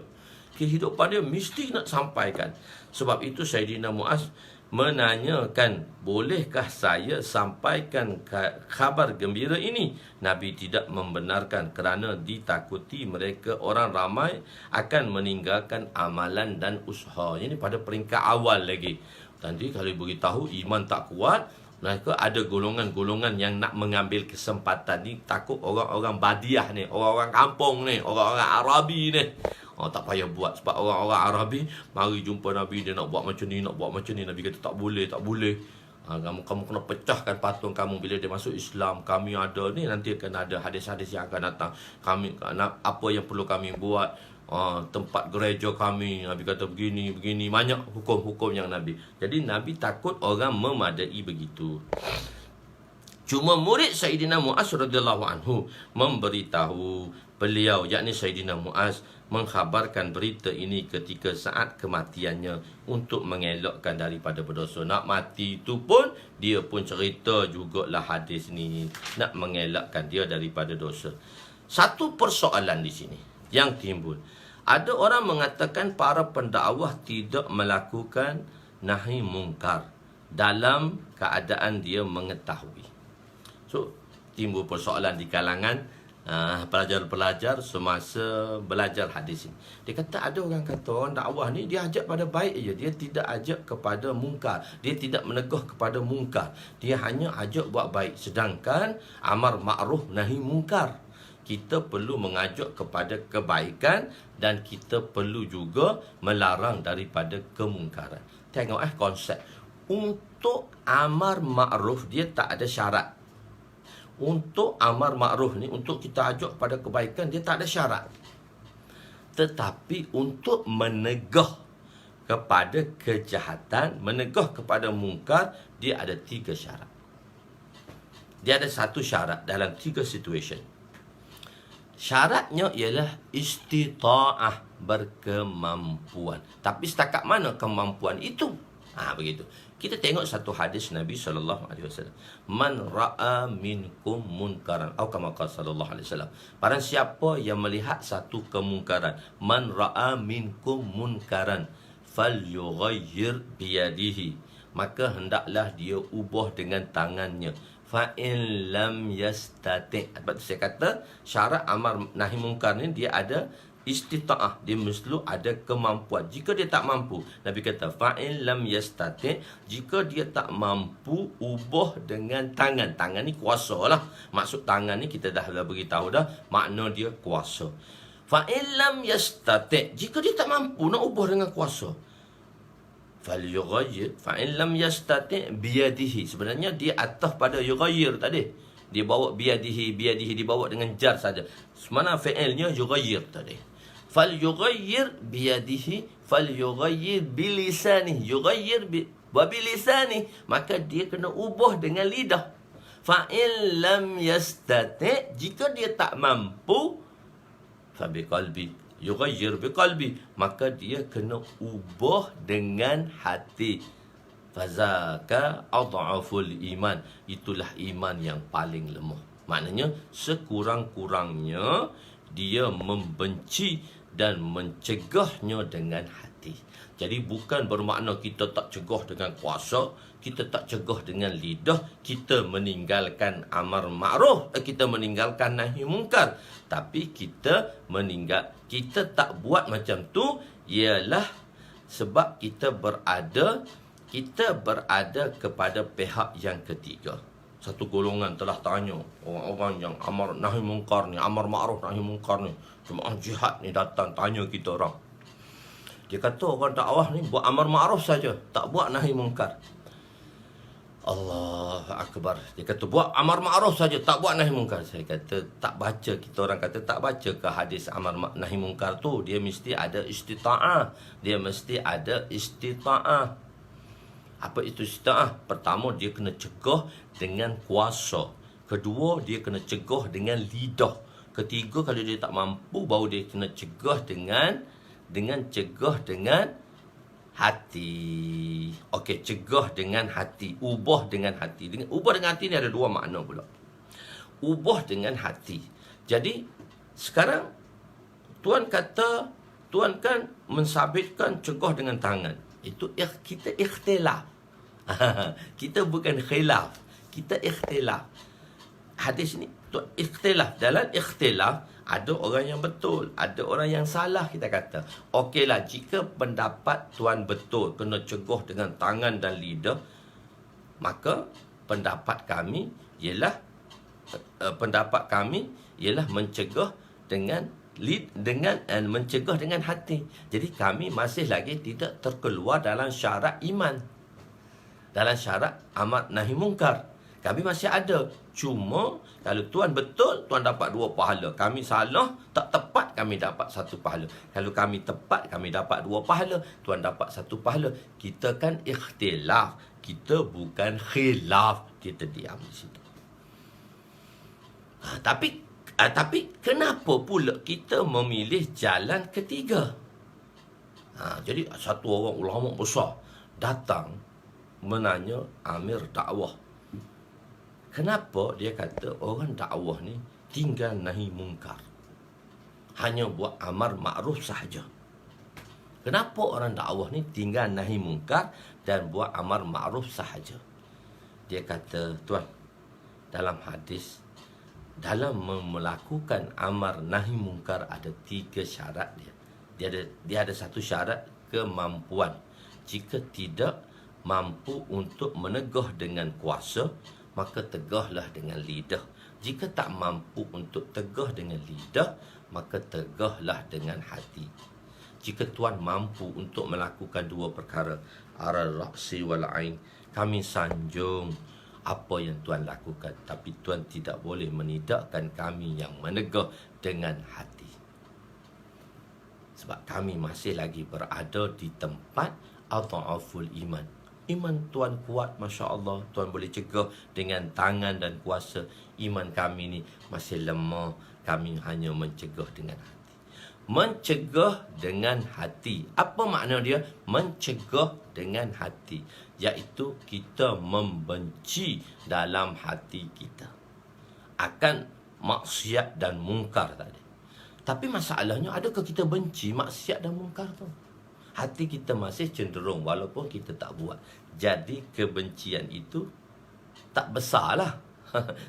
Kehidupan dia mesti nak sampaikan. Sebab itu Sayyidina Muaz menanyakan, bolehkah saya sampaikan khabar gembira ini? Nabi tidak membenarkan kerana ditakuti mereka orang ramai akan meninggalkan amalan dan usaha. Ini pada peringkat awal lagi. Nanti kalau beritahu iman tak kuat, mereka ada golongan-golongan yang nak mengambil kesempatan ni. Takut orang-orang badiah ni, orang-orang kampung ni, orang-orang Arabi ni, tak payah buat. Sebab orang-orang Arabi mari jumpa Nabi, dia nak buat macam ni, nak buat macam ni. Nabi kata tak boleh, tak boleh. Kamu kena pecahkan patung kamu. Bila dia masuk Islam, kami ada ni, nanti akan ada hadis-hadis yang akan datang. Kami apa yang perlu kami buat, tempat gereja kami, Nabi kata begini, banyak hukum-hukum yang Nabi. Jadi Nabi takut orang memadai begitu. Cuma murid Sayyidina Muaz radhiyallahu anhu memberitahu beliau, yakni Sayyidina Muaz, mengkhabarkan berita ini ketika saat kematiannya untuk mengelakkan daripada berdosa. Nak mati itu pun dia pun cerita jugalah hadis ni, nak mengelakkan dia daripada dosa. Satu persoalan di sini yang timbul. Ada orang mengatakan para pendakwah tidak melakukan nahi mungkar dalam keadaan dia mengetahui. So, timbul persoalan di kalangan pelajar-pelajar semasa belajar hadis ini. Dia kata ada orang kata orang dakwah ni dia ajak pada baik je, dia tidak ajak kepada mungkar, dia tidak meneguh kepada mungkar, dia hanya ajak buat baik. Sedangkan amar ma'ruf nahi mungkar, kita perlu mengajak kepada kebaikan dan kita perlu juga melarang daripada kemungkaran. Tengok konsep. Untuk amar ma'ruf dia tak ada syarat. Untuk amar ma'ruf ni, untuk kita ajak pada kebaikan, dia tak ada syarat. Tetapi untuk menegah kepada kejahatan, menegah kepada mungkar, dia ada 3 syarat. Dia ada 1 syarat dalam 3 situation. Syaratnya ialah istita'ah, berkemampuan. Tapi setakat mana kemampuan itu? Begitu. Kita tengok satu hadis Nabi SAW. Man ra'a minkum munkaran, atau kama qala sallallahu alaihi wasallam. Barang siapa yang melihat satu kemungkaran, man ra'a minkum munkaran falyughayyir biyadihi, maka hendaklah dia ubah dengan tangannya. Fa'in lam yastati'. Sebab saya kata syarat amar nahi mungkar ni dia ada istita'ah, dia mesti ada kemampuan. Jika dia tak mampu, Nabi kata fa'in lam yastati', jika dia tak mampu ubah dengan tangan. Tangan ni kuasa lah. Maksud tangan ni kita dah beritahu dah, makna dia kuasa. Fa'in lam yastati', jika dia tak mampu nak ubah dengan kuasa, falyughayyir. Fa'in lam yastati' biyadihi, sebenarnya dia atas pada yughayyir tadi. Dia bawa biyadihi dibawa dengan jar saja. Mana fi'ilnya yughayyir tadi. Falyughayyir biyadihi, falyughayyir bilisanihi. Yughayyir bilisanihi, maka dia kena ubah dengan lidah. Fa'in lam yastati', jika dia tak mampu, fa biqalbi, yughayyir biqalbi, maka dia kena ubah dengan hati. Fazaka adhaful iman, itulah iman yang paling lemah. Maknanya sekurang-kurangnya dia membenci dan mencegahnya dengan hati. Jadi bukan bermakna kita tak cegah dengan kuasa, kita tak cegah dengan lidah, kita meninggalkan amar ma'ruf, kita meninggalkan nahi mungkar. Tapi kita tak buat macam tu ialah sebab kita berada kepada pihak yang ketiga. Satu golongan telah tanya orang-orang yang amar nahi mungkar ni, amar ma'ruf nahi mungkar ni, jemaah jihad ni datang tanya kita orang. Dia kata orang dakwah ni buat amar ma'ruf saja, tak buat nahi mungkar. Allah Akbar. Dia kata buat amar ma'ruf saja, tak buat nahi mungkar. Saya kata tak baca, kita orang kata tak baca ke hadis amar nahi mungkar tu. Dia mesti ada istita'ah. Dia mesti ada istita'ah. Apa itu istita'ah? Pertama, dia kena cegah dengan kuasa. Kedua, dia kena cegah dengan lidah. Ketiga, kalau dia tak mampu, baru dia kena cegah dengan hati. Okey, cegah dengan hati, ubah dengan hati. Ubah dengan hati ni ada dua makna pula. Ubah dengan hati. Jadi sekarang Tuan kata, Tuan kan mensabitkan cegah dengan tangan. Itu kita ikhtilaf. Kita bukan khilaf, kita ikhtilaf. Hadis ni ikhtilaf. Dalam ikhtilaf ada orang yang betul, ada orang yang salah, kita kata. Okeylah, jika pendapat Tuan betul, kena cegah dengan tangan dan lidah, maka pendapat kami ialah mencegah dengan mencegah dengan hati. Jadi kami masih lagi tidak terkeluar dalam syarat iman, dalam syarat amar nahi mungkar. Kami masih ada. Cuma kalau Tuan betul, Tuan dapat 2 pahala. Kami salah, tak tepat, kami dapat 1 pahala. Kalau kami tepat, kami dapat 2 pahala. Tuan dapat 1 pahala. Kita kan ikhtilaf, kita bukan khilaf. Kita diam di situ. Tapi kenapa pula kita memilih jalan ketiga? Jadi satu orang ulama besar datang menanya amir dakwah. Kenapa dia kata orang dakwah ni tinggal nahi mungkar, hanya buat amar ma'ruf sahaja? Kenapa orang dakwah ni tinggal nahi mungkar dan buat amar ma'ruf sahaja? Dia kata, Tuan, dalam hadis, dalam melakukan amar nahi mungkar ada 3 syarat dia. Dia ada 1 syarat, kemampuan. Jika tidak mampu untuk menegah dengan kuasa, maka tegahlah dengan lidah. Jika tak mampu untuk tegah dengan lidah, maka tegahlah dengan hati. Jika Tuan mampu untuk melakukan 2 perkara, aral ra'si wal ain, kami sanjung apa yang Tuan lakukan, tapi Tuan tidak boleh menidakkan kami yang menegah dengan hati. Sebab kami masih lagi berada di tempat adhaful iman. Iman Tuan kuat, Masya Allah. Tuan boleh cegah dengan tangan dan kuasa. Iman kami ni masih lemah. Kami hanya mencegah dengan hati. Mencegah dengan hati. Apa makna dia? Mencegah dengan hati. Iaitu kita membenci dalam hati kita akan maksiat dan mungkar tadi. Tapi masalahnya, adakah kita benci maksiat dan mungkar tu? Hati kita masih cenderung walaupun kita tak buat. Jadi kebencian itu tak besarlah.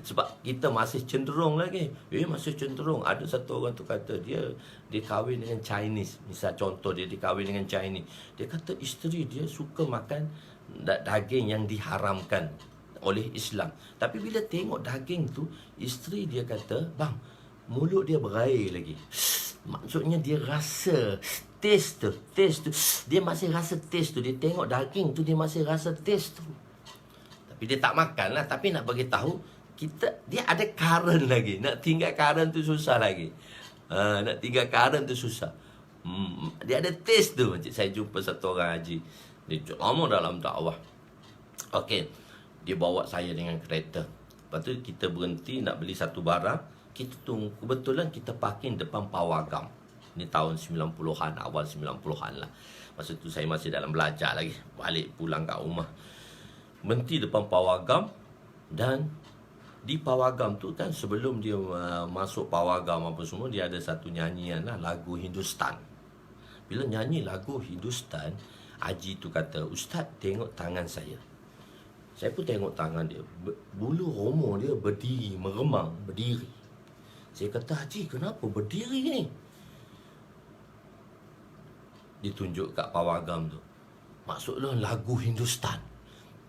Sebab kita masih cenderung lagi. Masih cenderung. Ada satu orang tu kata dia kahwin dengan Chinese. Misal contoh dia kahwin dengan Chinese. Dia kata isteri dia suka makan daging yang diharamkan oleh Islam. Tapi bila tengok daging tu, isteri dia kata, bang, mulut dia berair lagi. Maksudnya dia rasa taste tu. Dia masih rasa taste tu. Dia tengok daging tu, dia masih rasa taste tu. Tapi dia tak makan lah. Tapi nak bagi tahu dia ada current lagi. Nak tinggal current tu susah lagi. Nak tinggal current tu susah. Dia ada taste tu. Macam saya jumpa satu orang haji. Dia lama dalam dakwah. Okey. Dia bawa saya dengan kereta. Lepas tu kita berhenti nak beli satu barang. Kita tunggu. Kebetulan kita parking depan Pawagam. Ini tahun 90-an. Awal 90-an lah. Masa tu saya masih dalam belajar lagi. Balik pulang kat rumah. Berhenti depan Pawagam. Dan di Pawagam tu kan, sebelum dia masuk Pawagam apa semua, dia ada satu nyanyian lah, lagu Hindustan. Bila nyanyi lagu Hindustan, Haji tu kata, Ustaz tengok tangan saya. Saya pun tengok tangan dia, bulu romo dia berdiri, meremang, berdiri. Saya kata, Haji kenapa berdiri ni? Ditunjuk kat Pawagam tu. Maksudnya lagu Hindustan.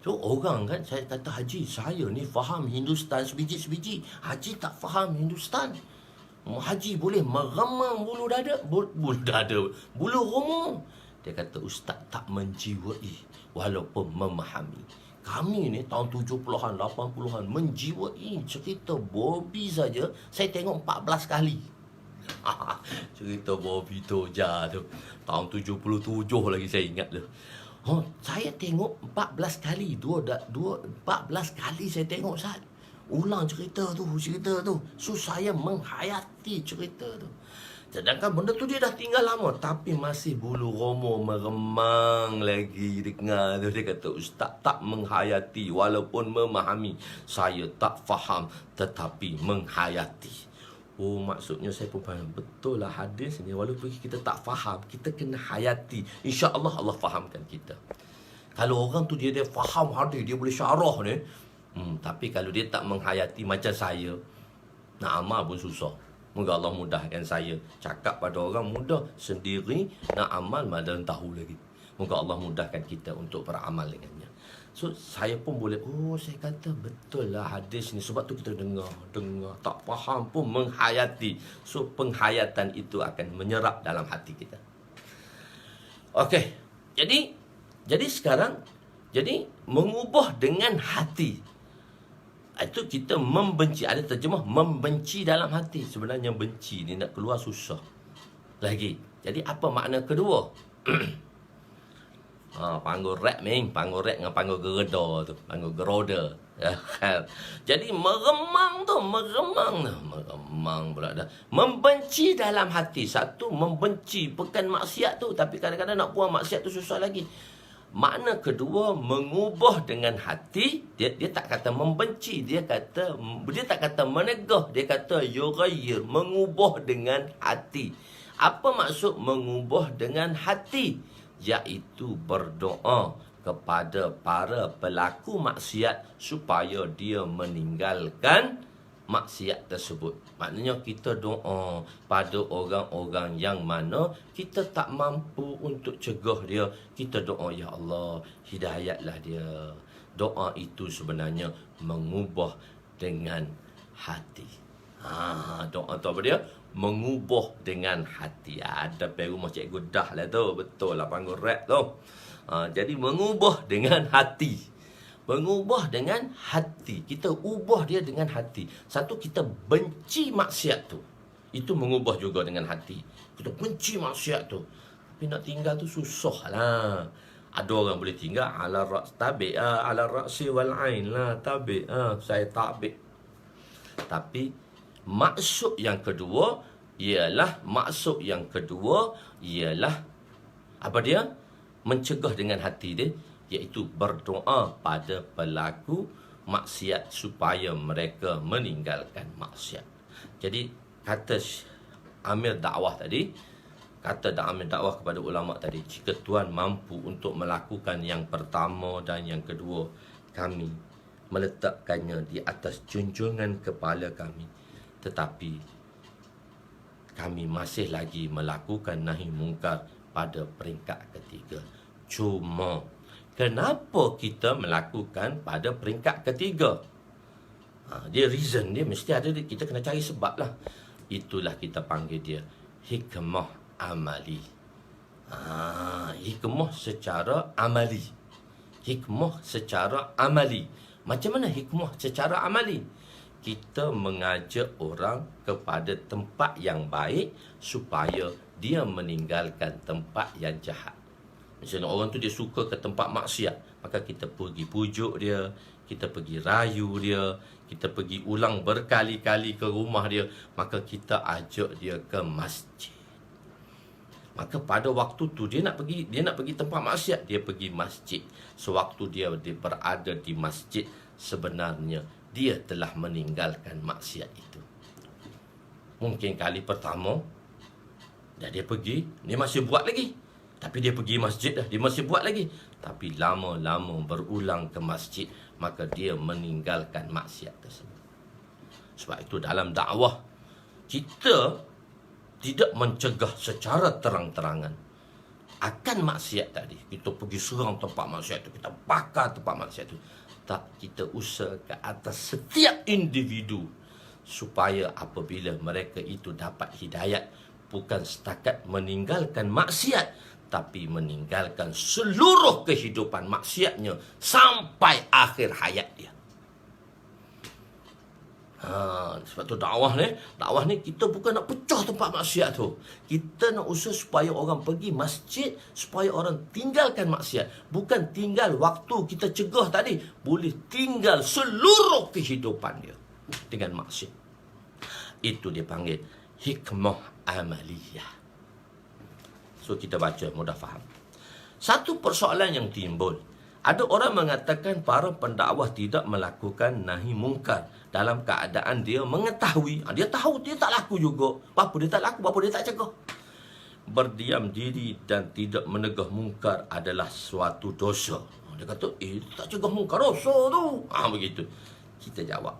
So orang kan, saya kata, Haji saya ni faham Hindustan sebiji-sebiji. Haji tak faham Hindustan. Haji boleh meremang bulu dada, bulu romo. Dia kata, Ustaz tak menjiwai walaupun memahami. Kami ni tahun 70-an, 80-an menjiwai cerita Bobby saja. Saya tengok 14 kali. Cerita Bobby Toja tu tahun 77 lagi saya ingat tu. Saya tengok 14 kali. 14 kali saya tengok, Ustaz. Ulang cerita tu. So saya menghayati cerita tu. Sedangkan benda tu dia dah tinggal lama, tapi masih bulu romo meremang lagi dengar tu. Dia kata, Ustaz tak menghayati walaupun memahami. Saya tak faham tetapi menghayati. Maksudnya saya pun faham. Betul lah hadis ni. Walaupun kita tak faham, kita kena hayati. InsyaAllah Allah fahamkan kita. Kalau orang tu dia faham hadis, dia boleh syarah ni. Tapi kalau dia tak menghayati macam saya, nak amal pun susah. Moga Allah mudahkan saya. Cakap pada orang mudah, sendiri nak amal mana tahu lagi. Moga Allah mudahkan kita untuk beramal dengannya. So saya pun boleh, saya kata betul lah hadis ni. Sebab tu kita dengar, tak faham pun menghayati. So penghayatan itu akan menyerap dalam hati kita. Okey. Jadi sekarang, mengubah dengan hati. Itu kita membenci. Ada terjemah membenci dalam hati. Sebenarnya benci ni nak keluar susah lagi. Jadi apa makna kedua? Panggul rap dengan panggul gereda tu, panggul geroda. Jadi meremang pula dah. Membenci dalam hati. Satu, membenci bukan maksiat tu, tapi kadang-kadang nak buang maksiat tu susah lagi. Makna kedua, mengubah dengan hati. Dia tak kata membenci, dia tak kata menegah, dia kata yughayyir, mengubah dengan hati. Apa maksud mengubah dengan hati? Iaitu berdoa kepada para pelaku maksiat supaya dia meninggalkan maksiat tersebut. Maknanya kita doa pada orang-orang yang mana kita tak mampu untuk cegah dia. Kita doa, ya Allah, hidayatlah dia. Doa itu sebenarnya mengubah dengan hati. Doa tu apa dia? Mengubah dengan hati. Ada rumah cikgu dah lah tu. Betul lah panggul rap tu. Jadi mengubah dengan hati. Mengubah dengan hati. Kita ubah dia dengan hati. Satu, kita benci maksiat tu. Itu mengubah juga dengan hati. Kita benci maksiat tu. Tapi nak tinggal tu susah lah. Ada orang boleh tinggal ala ra'si wal ain lah. Saya tabi'. Tapi maksud yang kedua ialah apa dia? Mencegah dengan hati dia, iaitu berdoa pada pelaku maksiat supaya mereka meninggalkan maksiat. Jadi kata Amir dakwah kepada ulama tadi, jika Tuhan mampu untuk melakukan yang pertama dan yang kedua, kami meletakkannya di atas junjungan kepala kami, tetapi kami masih lagi melakukan nahi mungkar pada peringkat ketiga. Cuma, kenapa kita melakukan pada peringkat ketiga? Dia reason dia mesti ada, kita kena cari sebab lah. Itulah kita panggil dia hikmah amali. Hikmah secara amali. Hikmah secara amali. Macam mana hikmah secara amali? Kita mengajak orang kepada tempat yang baik supaya dia meninggalkan tempat yang jahat. Misalnya orang tu dia suka ke tempat maksiat, maka kita pergi pujuk dia, kita pergi rayu dia, kita pergi ulang berkali-kali ke rumah dia, maka kita ajak dia ke masjid. Maka pada waktu tu dia nak pergi tempat maksiat, dia pergi masjid. Sewaktu dia berada di masjid, sebenarnya dia telah meninggalkan maksiat itu. Mungkin kali pertama dia pergi, dia masih buat lagi. Tapi dia pergi masjid dah, dia masih buat lagi. Tapi lama-lama berulang ke masjid, maka dia meninggalkan maksiat tersebut. Sebab itu dalam dakwah, kita tidak mencegah secara terang-terangan akan maksiat tadi. Kita pergi serang tempat maksiat itu, kita bakar tempat maksiat itu. Tak, kita usaha ke atas setiap individu supaya apabila mereka itu dapat hidayat, bukan setakat meninggalkan maksiat, tapi meninggalkan seluruh kehidupan maksiatnya sampai akhir hayat dia. Sebab tu dakwah ni kita bukan nak pecah tempat maksiat tu. Kita nak usaha supaya orang pergi masjid, supaya orang tinggalkan maksiat. Bukan tinggal waktu kita cegah tadi, boleh tinggal seluruh kehidupan dia dengan maksiat. Itu dia panggil hikmah amaliyah. So kita baca mudah faham. Satu persoalan yang timbul, ada orang mengatakan para pendakwah tidak melakukan nahi mungkar dalam keadaan dia mengetahui, dia tahu dia tak laku juga. Apa dia tak laku, apa dia tak cegah. Berdiam diri dan tidak menegah mungkar adalah suatu dosa. Dia kata, tak cegah mungkar, dosa tu. Begitu. Kita jawab,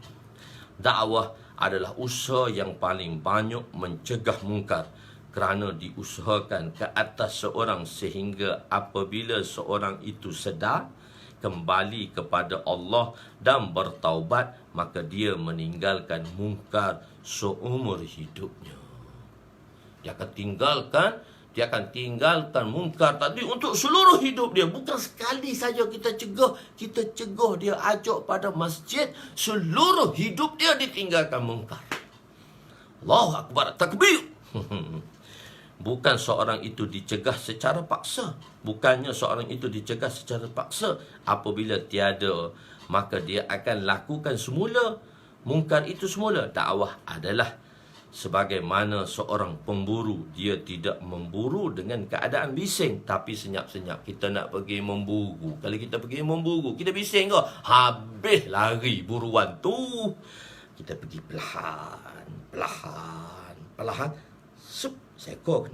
dakwah adalah usaha yang paling banyak mencegah mungkar, kerana diusahakan ke atas seorang sehingga apabila seorang itu sedar, kembali kepada Allah dan bertaubat, maka dia meninggalkan mungkar seumur hidupnya. Dia akan tinggalkan mungkar tadi untuk seluruh hidup dia. Bukan sekali saja kita cegah dia, ajak pada masjid, seluruh hidup dia ditinggalkan mungkar. Allahu Akbar, takbir. Bukan seorang itu dicegah secara paksa. Bukannya seorang itu dicegah secara paksa. Apabila tiada, maka dia akan lakukan semula mungkar itu semula. Dakwah adalah sebagaimana seorang pemburu. Dia tidak memburu dengan keadaan bising, tapi senyap-senyap. Kita nak pergi memburu. Kalau kita pergi memburu, kita bising ke? Habis lari buruan tu. Kita pergi perlahan. Seekor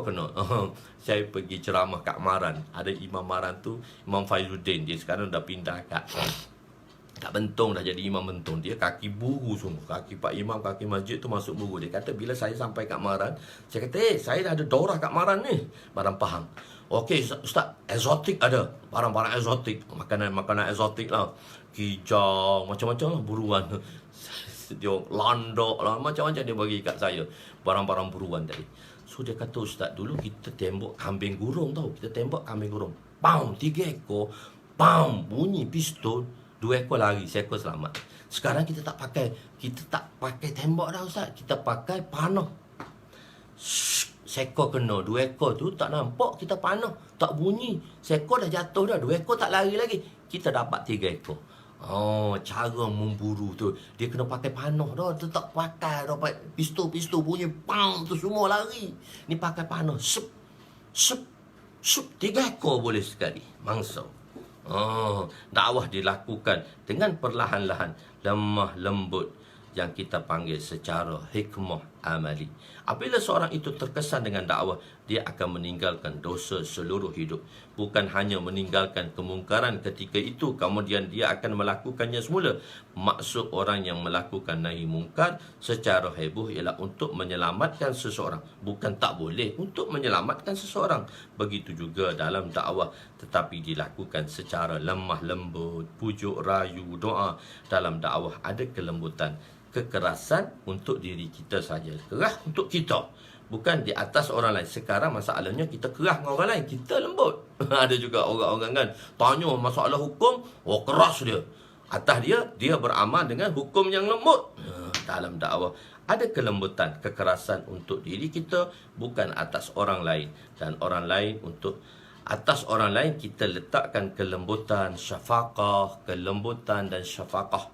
kena. Saya pergi ceramah kat Maran. Ada Imam Maran tu, Imam Faizuddin. Dia sekarang dah pindah kat Bentong, dah jadi Imam Bentong. Dia kaki buru semua. Kaki Pak Imam, kaki masjid tu masuk buru. Dia kata bila saya sampai kat Maran, saya kata, saya dah ada daurah kat Maran ni, Barang Pahang. Okey Ustaz, eksotik ada. Barang-barang eksotik, makanan eksotik lah. Kijang, macam-macam lah buruan. Dia landok lah, macam-macam dia bagi kat saya, barang-barang buruan tadi. So dia kata, Ustaz, dulu kita tembak kambing gurung tau. Kita tembak kambing gurung, pam, 3 ekor, pam, bunyi pistol, 2 ekor lari, seekor selamat. Sekarang kita tak pakai tembak dah, Ustaz. Kita pakai panah. Seekor kena, 2 ekor tu tak nampak, kita panah, tak bunyi, seekor dah jatuh dah, 2 ekor tak lari lagi, kita dapat 3 ekor. Cara memburu tu dia kena pakai panah dah. Dia tak pakai dah pistol bunyi pam tu semua lari. Ni pakai panah. Sup 3 ekor boleh sekali mangsa. Dakwah dilakukan dengan perlahan-lahan, lemah lembut, yang kita panggil secara hikmah amali. Apabila seorang itu terkesan dengan dakwah, dia akan meninggalkan dosa seluruh hidup. Bukan hanya meninggalkan kemungkaran ketika itu, kemudian dia akan melakukannya semula. Maksud orang yang melakukan nahi mungkar secara heboh ialah untuk menyelamatkan seseorang. Bukan tak boleh, untuk menyelamatkan seseorang. Begitu juga dalam dakwah, tetapi dilakukan secara lemah lembut, pujuk rayu, doa. Dalam dakwah ada kelembutan. Kekerasan untuk diri kita saja, keras untuk kita, bukan di atas orang lain. Sekarang masalahnya kita keras dengan orang lain, kita lembut. Ada juga orang-orang kan tanya masalah hukum, oh keras dia. Atas dia beramal dengan hukum yang lembut. Dalam dakwah ada kelembutan, kekerasan untuk diri kita, bukan atas orang lain. Dan orang lain untuk atas orang lain kita letakkan kelembutan, syafaqah, kelembutan dan syafaqah.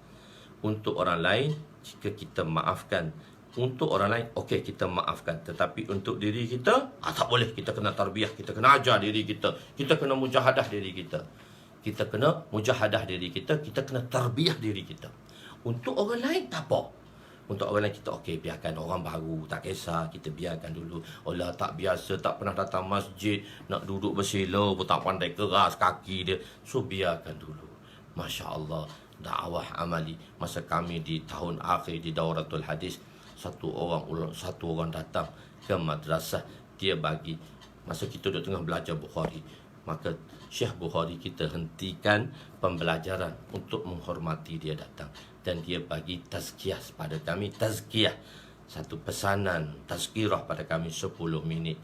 Untuk orang lain, jika kita maafkan untuk orang lain, okey, kita maafkan. Tetapi untuk diri kita, tak boleh. Kita kena tarbiyah, kita kena ajar diri kita, kita kena mujahadah diri kita. Kita kena mujahadah diri kita, kita kena tarbiyah diri kita. Untuk orang lain, tak apa. Untuk orang lain kita, okey, biarkan orang baru, tak kisah, kita biarkan dulu. Allah tak biasa, tak pernah datang masjid, nak duduk bersila pun tak pandai, keras kaki dia. So, biarkan dulu. Masya Allah, dakwah amali. Masa kami di tahun akhir di Dauratul Hadis, satu orang datang ke madrasah, dia bagi, masa kita duduk tengah belajar Bukhari, maka Syekh Bukhari kita hentikan pembelajaran untuk menghormati dia datang, dan dia bagi tazkiyah pada kami, tazkiyah, satu pesanan tazkirah pada kami 10 minit.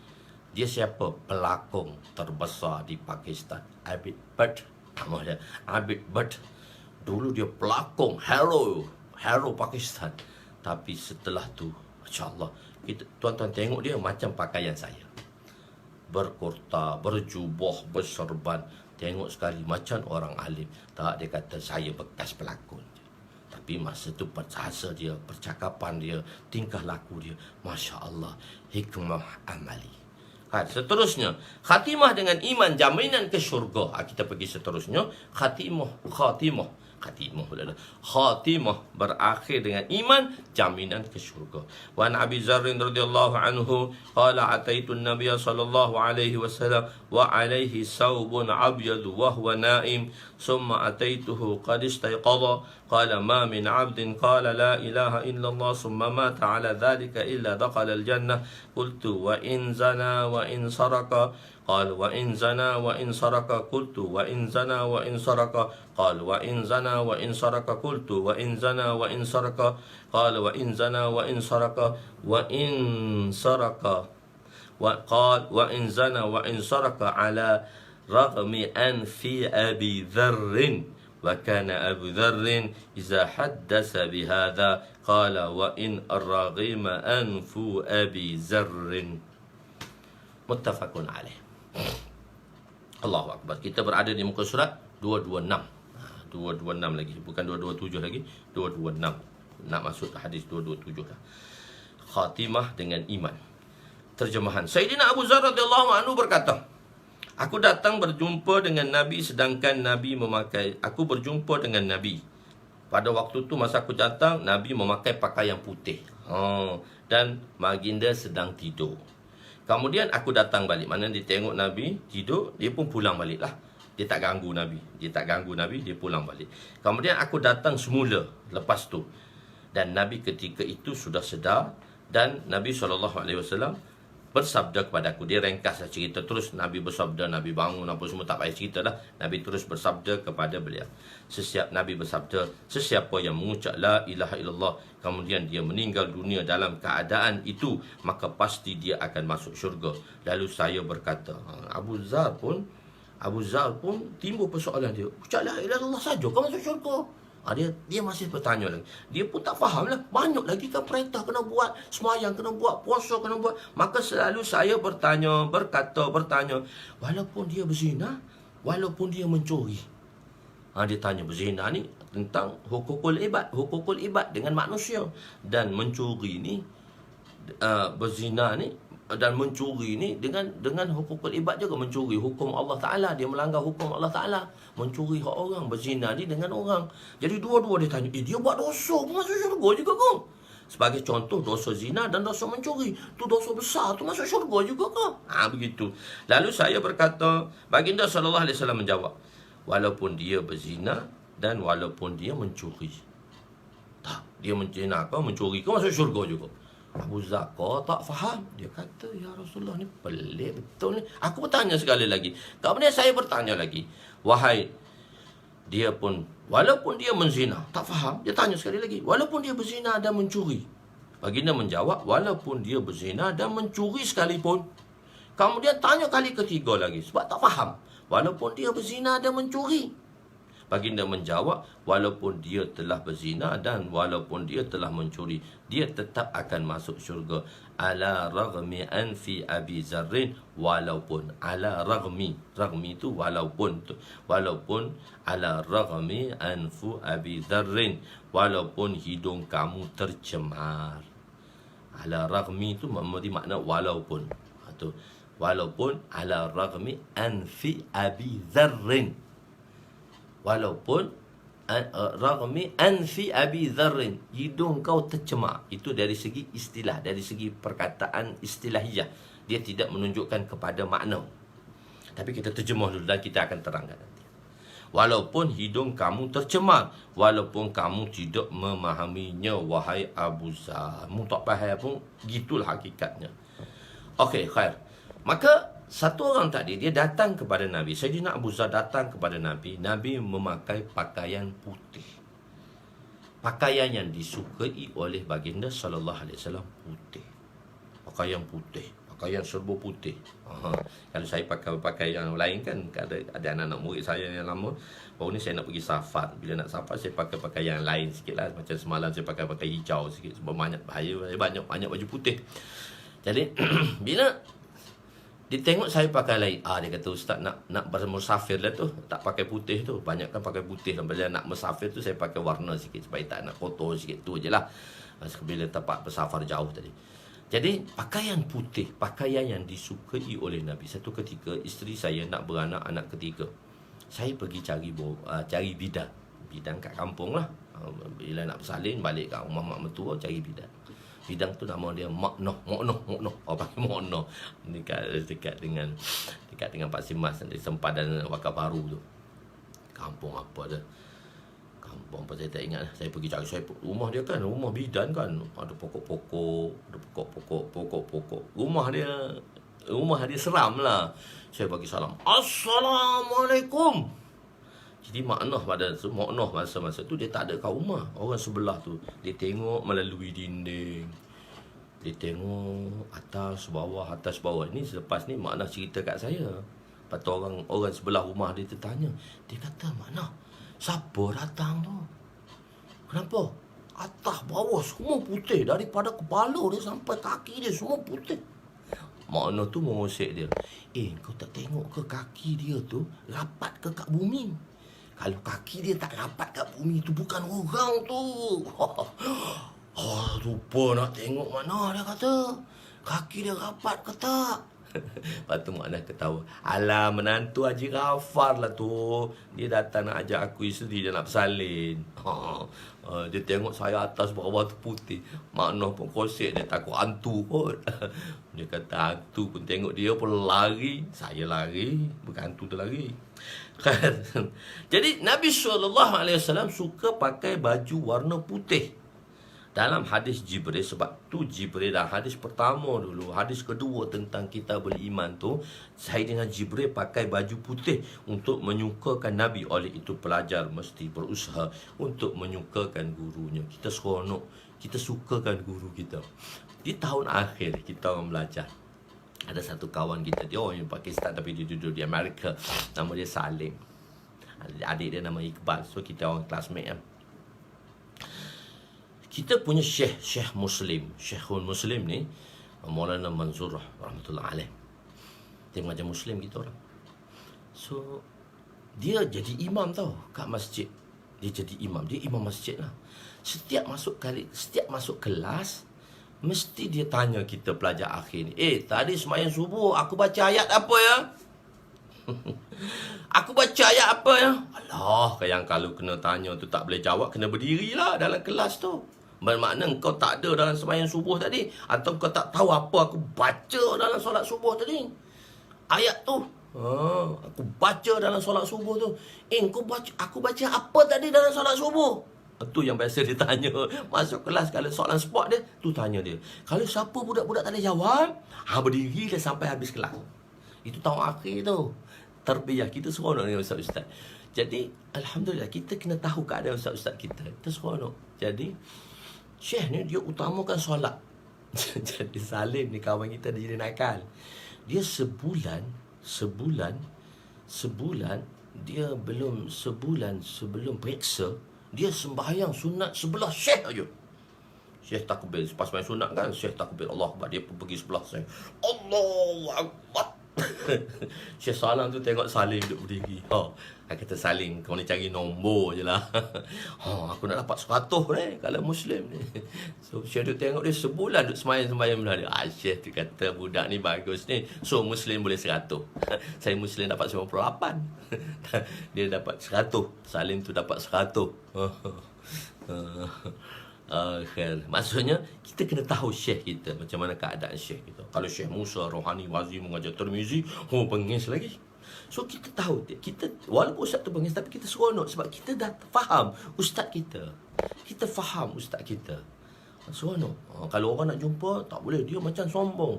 Dia siapa? Pelakon terbesar di Pakistan, Abid Butt. Nama dia Abid Butt. Dulu dia pelakon, hero Pakistan. Tapi setelah tu, Masya Allah, tuan-tuan tengok dia macam pakaian saya, berkurta, berjubah, berserban. Tengok sekali macam orang alim. Tak, dia kata saya bekas pelakon. Tapi masa tu bahasa dia, percakapan dia, tingkah laku dia, Masya Allah, hikmah amali. Seterusnya, khatimah dengan iman, jaminan ke syurga. Kita pergi seterusnya, khatimah berakhir dengan iman, jaminan ke syurga. Wa an Abi Dzar radhiyallahu anhu qala ataitu an-nabiy sallallahu alaihi wasallam wa alaihi saubun abyad wa huwa naim thumma ataituhu qad istayqadha qala ma min 'abdin qala la ilaha illallah thumma mata 'ala dhalika illa dakhala al-jannah qultu wa in zana wa in saraka قال وإن زنا وإن سرق قلت وإن زنا وإن سرق قال وإن زنا وإن سرق قلت وإن زنا وإن سرق قال وإن زنا وإن سرق وإن سرق وقال وإن زنا وإن سرق على رغم أنف أبي ذر وكان أبو ذر إذا حدث بهذا قال وإن الرغم أنف أبي ذر متفق عليه. Allahu Akbar. Kita berada di muka surat 226. 226 lagi, bukan 227 lagi, 226. Nak masuk hadis 227 dah. Khatimah dengan iman. Terjemahan. Sayyidina Abu Dzar radhiyallahu anhu berkata, aku datang berjumpa dengan Nabi sedangkan Nabi memakai, aku berjumpa dengan Nabi. Pada waktu tu masa aku datang, Nabi memakai pakaian putih. Dan baginda sedang tidur. Kemudian aku datang balik. Mana dia tengok Nabi tidur, dia pun pulang balik lah. Dia tak ganggu Nabi. Dia pulang balik. Kemudian aku datang semula lepas tu. Dan Nabi ketika itu sudah sedar. Dan Nabi SAW bersabda kepada aku. Dia ringkas cerita terus. Nabi bersabda, Nabi bangun apa semua, tak payah cerita lah. Nabi terus bersabda kepada beliau. Nabi bersabda, sesiapa yang mengucap la ilaha illallah, kemudian dia meninggal dunia dalam keadaan itu, maka pasti dia akan masuk syurga. Lalu saya berkata, Abu Dzar pun timbul persoalan dia. Ucap la ilaha illallah saja kau masuk syurga? Dia masih bertanya lagi. Dia pun tak faham lah. Banyak lagi kan perintah kena buat, semayang kena buat, puasa kena buat. Maka selalu saya bertanya, walaupun dia berzina, walaupun dia mencuri. Dia tanya berzina ni tentang hukukul ibad dengan manusia. Dan mencuri ni, berzina ni dan mencuri ni dengan hukukul ibad juga. Mencuri hukum Allah Ta'ala, dia melanggar hukum Allah Ta'ala. Mencuri hak orang, berzina ni dengan orang. Jadi dua-dua dia tanya, dia buat dosa pun masuk syurga juga kau? Sebagai contoh, dosa zina dan dosa mencuri. Tu dosa besar, tu masuk syurga juga ke? Begitu. Lalu saya berkata, baginda sallallahu alaihi wasallam menjawab, walaupun dia berzina dan walaupun dia mencuri. Tak, dia mencuri ke mencuri ke masuk syurga juga. Abu Zakar tak faham. Dia kata, ya Rasulullah, ni pelik betul ni. Aku bertanya sekali lagi. Kemudian saya bertanya lagi, wahai, dia pun, walaupun dia menzina, tak faham. Dia tanya sekali lagi, walaupun dia berzina dan mencuri. Baginda menjawab, walaupun dia berzina dan mencuri sekalipun. Kemudian tanya kali ketiga lagi, sebab tak faham. Walaupun dia berzina dan mencuri. Baginda menjawab, walaupun dia telah berzina dan walaupun dia telah mencuri, dia tetap akan masuk syurga. Ala raghmi anfi Abi Zarrin, walaupun, ala raghmi, raghmi itu walaupun, walaupun ala raghmi anfu Abi Zarrin, walaupun hidung kamu tercemar. Ala raghmi itu memberi makna walaupun. Itu walaupun ala raghmi anfi Abi Zarrin, walaupun raghmi anfi Abi Zarrin, hidung kau tercemar. Itu dari segi istilah, dari segi perkataan istilahiyah. Dia tidak menunjukkan kepada makna. Tapi kita terjemah dulu dan kita akan terangkan nanti. Walaupun hidung kamu tercemar, walaupun kamu tidak memahaminya, wahai Abu Zar. Mu tak faham pun, gitulah hakikatnya. Okey, khair. Maka satu orang tadi, dia datang kepada Nabi. Sayyidina Abu Zar datang kepada Nabi. Nabi memakai pakaian putih. Pakaian yang disukai oleh baginda sallallahu alaihi wasallam putih. Pakaian putih, pakaian serba putih. Kalau saya pakai pakaian lain kan, ada anak-anak murid saya yang lama. Baru ni saya nak pergi safar. Bila nak safar, saya pakai pakaian lain sikit lah. Macam semalam saya pakai hijau sikit. Sebab banyak bahaya, banyak baju putih. Jadi, bila dia tengok saya pakai lain, dia kata, ustaz nak bermusafir lah tu, tak pakai putih tu. Banyak kan pakai putih. Dan bila nak musafir tu, saya pakai warna sikit supaya tak nak kotor sikit. Tu je lah. Bila tempat bersafar jauh tadi. Jadi pakaian putih, pakaian yang disukai oleh Nabi. Satu ketika isteri saya nak beranak anak ketiga. Saya pergi cari bidan. Bidan kat kampung lah. Bila nak bersalin balik kat rumah mak mertua, cari bidan. Bidang tu nama dia Moknoh. Orang panggil Moknoh. Dekat dengan Pak Simas di sempadan Wakaf Baru tu. Kampung apa tu? Kampung apa saya tak ingat. Saya pergi cari, rumah dia kan, rumah bidan kan. Ada pokok-pokok, Rumah dia seram lah. Saya bagi salam, Assalamualaikum. Jadi Moknoh masa tu dia tak ada kat rumah. Orang sebelah tu, dia tengok melalui dinding. Dia tengok atas bawah. Ini selepas ni Moknoh cerita kat saya. Lepas tu orang sebelah rumah dia tertanya. Dia kata, Moknoh, siapa datang tu? Kenapa? Atas bawah semua putih. Daripada kepala dia sampai kaki dia semua putih. Moknoh tu mengusik dia. Kau tak tengok ke kaki dia tu rapat ke kat bumi? Kalau kaki dia tak rapat kat bumi tu, bukan orang tu. Lupa nak tengok mana, dia kata. Kaki dia rapat ke tak? Lepas tu Moknoh ketawa. Alah, menantu Haji Ghafar lah tu. Dia datang nak ajak aku isteri dia nak bersalin. Dia tengok saya atas bawah tu putih. Moknoh pun kosek, dia takut hantu kot. Dia kata hantu pun tengok dia pun lari. Saya lari, bukan hantu tu lari. Jadi Nabi SAW suka pakai baju warna putih. Dalam hadis Jibril, sebab tu Jibril dah hadis pertama dulu. Hadis kedua tentang Kitabul Iman tu, Sayyidina Jibril pakai baju putih untuk menyukakan Nabi. Oleh itu pelajar mesti berusaha untuk menyukakan gurunya. Kita seronok, kita sukakan guru kita. Di tahun akhir kita orang belajar, ada satu kawan kita, dia orang Pakistan tapi dia duduk di Amerika. Nama dia Salim. Adik dia nama Iqbal. So kita orang classmate kan. Kita punya Syekh Muslim. Syekhul Muslim ni Maulana Manzur rahmatullah alaih. Dia mengajar Muslim kita orang. So dia jadi imam tau kat masjid. Dia jadi imam. Dia imam masjid lah. Setiap masuk kelas, mesti dia tanya kita pelajar akhir ni, tadi sembahyang subuh aku baca ayat apa ya? Aku baca ayat apa ya? Alah, yang kalau kena tanya tu tak boleh jawab, kena berdiri lah dalam kelas tu. Bermakna kau tak ada dalam sembahyang subuh tadi, atau kau tak tahu apa aku baca dalam solat subuh tadi. Ayat tu, aku baca dalam solat subuh tu. Aku baca apa tadi dalam solat subuh? Itu yang biasa dia tanya. Masuk kelas, kalau soalan sport dia, tu tanya dia. Kalau siapa budak-budak tak boleh jawab, berdiri dia sampai habis kelas. Itu tahun akhir tu. Tarbiyah kita seronok dengan ustaz-ustaz. Jadi alhamdulillah kita kena tahu keadaan ustaz-ustaz kita. Kita seronok. Jadi Syekh ni dia utamakan solat. Jadi Salim ni kawan kita, dia jadi nakal. Dia sebulan dia belum sebulan sebelum periksa, dia sembahyang sunat sebelah Syekh aja. Syekh takbir, lepas main sunat kan, Syekh takbir Allah Akbar, dia pun pergi sebelah Syekh. Allahu Akbar. Syekh Salam tu tengok Salim duduk berdiri. Aku kata Salim, kau ni cari nombor je lah. Aku nak dapat 100 ni kalau Muslim ni. So Syekh duduk tengok dia sebulan duduk sembahyang belah dia. Syekh tu kata budak ni bagus ni. So Muslim boleh 100. Saya Muslim dapat 98. Dia dapat 100. Salim tu dapat 100. Khair. Maksudnya kita kena tahu Syekh kita, macam mana keadaan Syekh kita. Kalau Syekh Musa Rohani Wazi mengajar Tirmizi, pengis lagi. So kita tahu, kita walaupun ustaz tu pengis, tapi kita seronok sebab kita dah faham ustaz kita. Kita faham ustaz kita. Seronok. Kalau orang nak jumpa, tak boleh, dia macam sombong.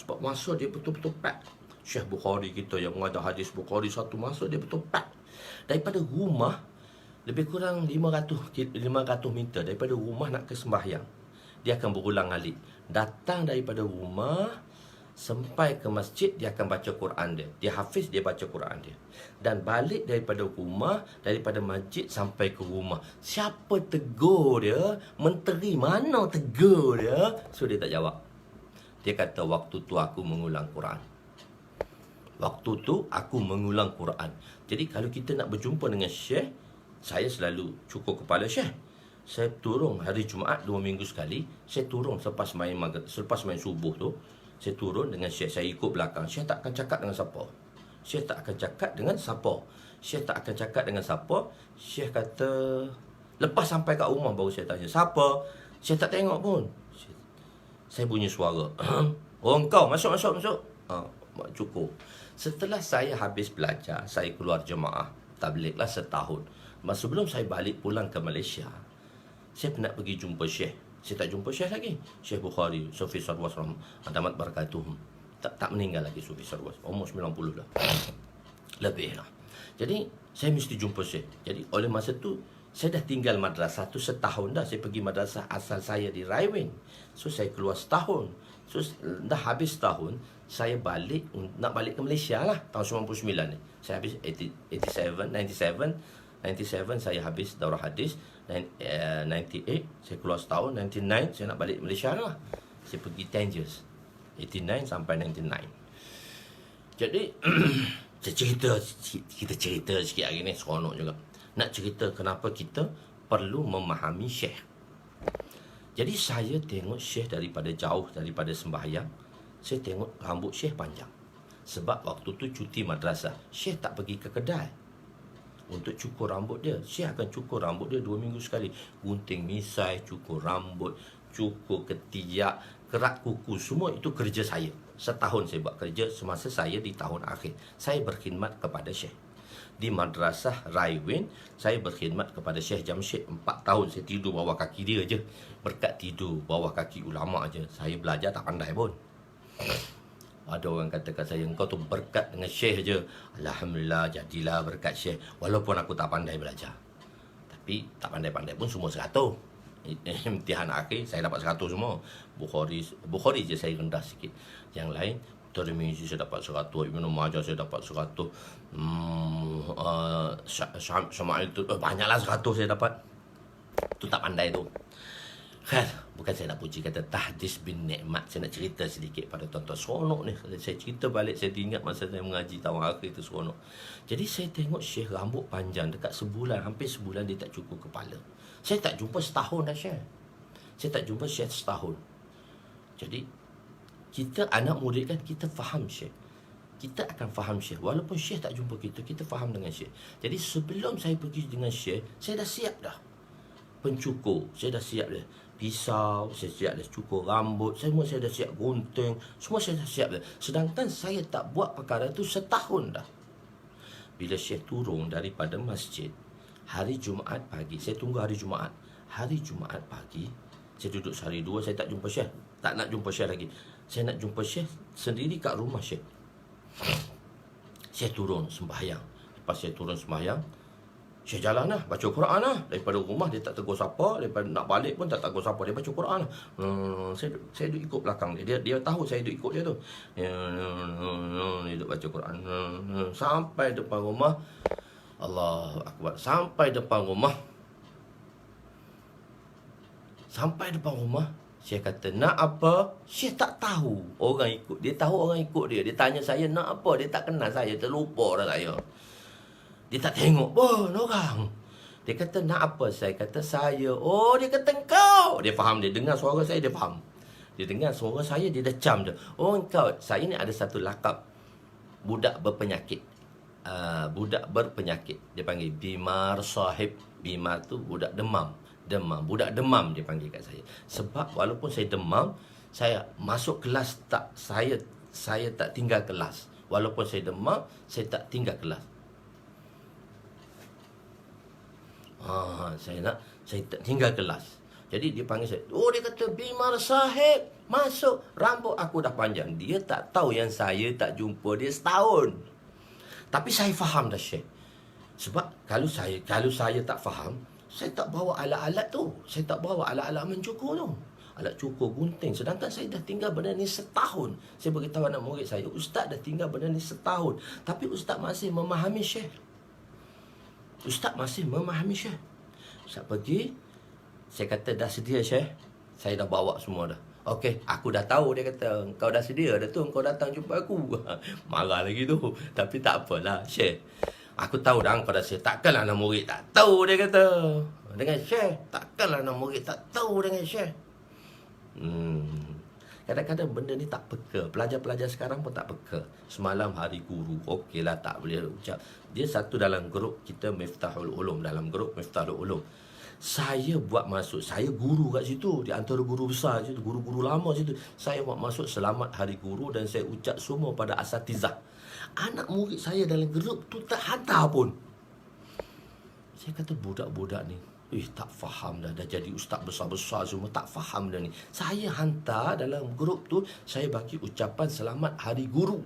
Sebab masa dia betul-betul pack. Syekh Bukhari kita yang mengajar hadis Bukhari, satu masa dia betul pack. Daripada rumah lebih kurang 500 meter daripada rumah nak ke sembahyang, dia akan berulang alik. Datang daripada rumah sampai ke masjid, dia akan baca Quran dia. Dia hafiz, dia baca Quran dia. Dan balik daripada rumah, daripada masjid sampai ke rumah. Siapa tegur dia? Menteri mana tegur dia? So dia tak jawab. Dia kata, waktu tu aku mengulang Quran. Waktu tu aku mengulang Quran. Jadi kalau kita nak berjumpa dengan Syekh, saya selalu cukur kepala Syekh. Saya turun hari Jumaat 2 minggu sekali. Saya turun selepas main subuh tu. Saya turun dengan Syekh. Saya ikut belakang. Syekh tak akan cakap dengan siapa. Syekh tak akan cakap dengan siapa. Syekh tak akan cakap dengan siapa. Syekh kata, lepas sampai kat rumah baru saya tanya, siapa? Syekh tak tengok pun. Saya bunyi suara. Oh engkau, masuk. Cukup. Setelah saya habis belajar, saya keluar jemaah tabligh lah setahun. Sebelum saya balik pulang ke Malaysia, saya nak pergi jumpa Syekh. Saya tak jumpa Syekh lagi. Syekh Bukhari, Sufi Sarwas Adamat Barakatuhum. Tak meninggal lagi Sufi Sarwas. Umur 90 dah. Lebih lah. Jadi saya mesti jumpa Syekh. Jadi oleh masa tu saya dah tinggal madrasah tu setahun dah. Saya pergi madrasah asal saya di Raiwin. So saya keluar setahun. So dah habis setahun, saya nak balik ke Malaysia lah tahun 99 ni. Saya habis 97 saya habis daurah hadis. 98 saya keluar setahun. 99 saya nak balik Malaysia lah. Saya pergi 10 years, 89 sampai 99. Jadi kita cerita sikit hari ni, seronok juga. Nak cerita kenapa kita perlu memahami Syekh. Jadi saya tengok Syekh daripada jauh, daripada sembahyang. Saya tengok rambut Syekh panjang. Sebab waktu tu cuti madrasah, Syekh tak pergi ke kedai untuk cukur rambut dia. Syekh akan cukur rambut dia 2 minggu sekali. Gunting misai, cukur rambut, cukur ketiak, kerat kuku, semua itu kerja saya. Setahun saya buat kerja semasa saya di tahun akhir. Saya berkhidmat kepada Syekh. Di madrasah Raiwin, saya berkhidmat kepada Syekh Jamshid 4 tahun. Saya tidur bawah kaki dia je. Berkat tidur bawah kaki ulama' je. Saya belajar tak pandai pun. Ada orang kata kat saya, engkau tu berkat dengan Syekh je. Alhamdulillah, jadilah berkat Syekh. Walaupun aku tak pandai belajar. Tapi tak pandai-pandai pun semua 100. Imtihan akhir saya dapat 100 semua. Bukhari je saya rendah sikit. Yang lain Tirmizi saya dapat 100, Ibnu Majah saya dapat 100. Syama'il tu banyaklah 100 saya dapat. Tu tak pandai tu. Khair, bukan saya nak puji, kata tahdis bin nikmat. Saya nak cerita sedikit pada tuan-tuan. Seronok ni. Saya cerita balik, saya ingat masa saya mengaji tahun akhir tu seronok. Jadi saya tengok Syekh rambut panjang dekat sebulan, hampir sebulan dia tak cukur kepala. Saya tak jumpa setahun dah Syekh. Saya tak jumpa Syekh setahun. Jadi kita anak murid kan, kita faham Syekh. Kita akan faham Syekh. Walaupun Syekh tak jumpa kita, kita faham dengan Syekh. Jadi sebelum saya pergi dengan Syekh, saya dah siap dah. Pencukur, saya dah siap dah. pisau, saya siap dah cukur rambut, semua saya dah siap gunting, semua saya dah siap dah. Sedangkan saya tak buat perkara tu setahun dah. Bila Syekh turun daripada masjid hari Jumaat pagi, saya tunggu hari Jumaat. Hari Jumaat pagi, saya duduk sehari dua, saya tak jumpa Syekh. Tak nak jumpa Syekh lagi. Saya nak jumpa Syekh sendiri kat rumah Syekh. Saya turun sembahyang. Lepas saya turun sembahyang, saya jalan lah, baca Quran lah. Daripada rumah dia tak tegur siapa, daripada nak balik pun tak tegur siapa, dia baca Quran lah. Saya duduk ikut belakang dia. Dia tahu saya duduk ikut dia tu. Dia duduk baca Quran. Sampai depan rumah, Allahu Akbar. Sampai depan rumah, Syekh kata, nak apa? Syekh tak tahu orang ikut. Dia tahu orang ikut dia. Dia tanya saya, nak apa? Dia tak kenal saya, terlupa dah saya. Dia tak tengok pun orang. Dia kata, nak apa? Saya kata, saya. Oh, dia kata, engkau. Dia faham, dia dengar suara saya, dia faham. Dia dengar suara saya, dia dah cam dia. Oh, engkau. Saya ni ada satu lakap budak berpenyakit. Budak berpenyakit. Dia panggil Bimar Sahib. Bimar tu budak demam. Budak demam dia panggil kat saya. Sebab walaupun saya demam, saya masuk kelas tak, saya tak tinggal kelas. Walaupun saya demam, saya tak tinggal kelas. Saya tak tinggal kelas. Jadi dia panggil saya. Oh, dia kata, Bimar Sahib, masuk. Rambut aku dah panjang. Dia tak tahu yang saya tak jumpa dia setahun. Tapi saya faham dah, Syekh. Sebab kalau saya tak faham, saya tak bawa alat-alat tu. Saya tak bawa alat-alat mencukur tu. Alat cukur, gunting. Sedangkan saya dah tinggal benda ni setahun. Saya beritahu anak murid saya, Ustaz dah tinggal benda ni setahun. Tapi Ustaz masih memahami Syekh. Ustaz masih memahami Syekh. Ustaz pergi, saya kata, dah sedia Syekh? Saya dah bawa semua dah. Okey, aku dah tahu, dia kata. Kau dah sedia dah tu, kau datang jumpa aku. Marah lagi tu. Tapi tak apalah Syekh. Aku tahu dah kau dah sedia. Takkanlah anak murid tak tahu, dia kata. Dengan Syekh, takkanlah anak murid tak tahu dengan Syekh. Kadang-kadang benda ni tak peka. Pelajar-pelajar sekarang pun tak peka. Semalam hari guru, okeylah tak boleh ucap. Dia satu dalam grup kita Miftahul Ulum. Dalam grup Miftahul Ulum, saya buat masuk. Saya guru kat situ. Di antara guru besar situ, guru-guru lama situ. Saya buat masuk selamat hari guru. Dan saya ucap semua pada asatizah. Anak murid saya dalam grup tu tak hantar pun. Saya kata, budak-budak ni tak faham dah jadi ustaz besar-besar semua, tak faham dah ni. Saya hantar dalam grup tu, saya bagi ucapan selamat hari guru.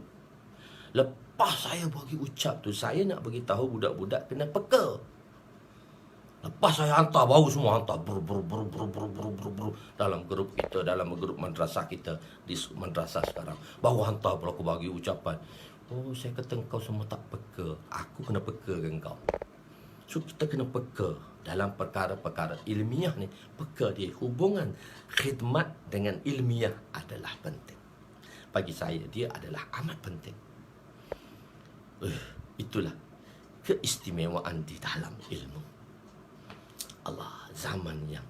Lepas saya bagi ucap tu, saya nak bagi tahu budak-budak kena peka. Lepas saya hantar, baru semua hantar dalam grup kita, dalam grup madrasah kita, di madrasah sekarang. Baru hantar pula aku bagi ucapan. Oh, saya kata, engkau semua tak peka. Aku kena peka ke engkau? So, kita kena peka dalam perkara-perkara ilmiah ni. Peka dia. Hubungan khidmat dengan ilmiah adalah penting. Bagi saya, dia adalah amat penting. Itulah keistimewaan di dalam ilmu. Allah, zaman yang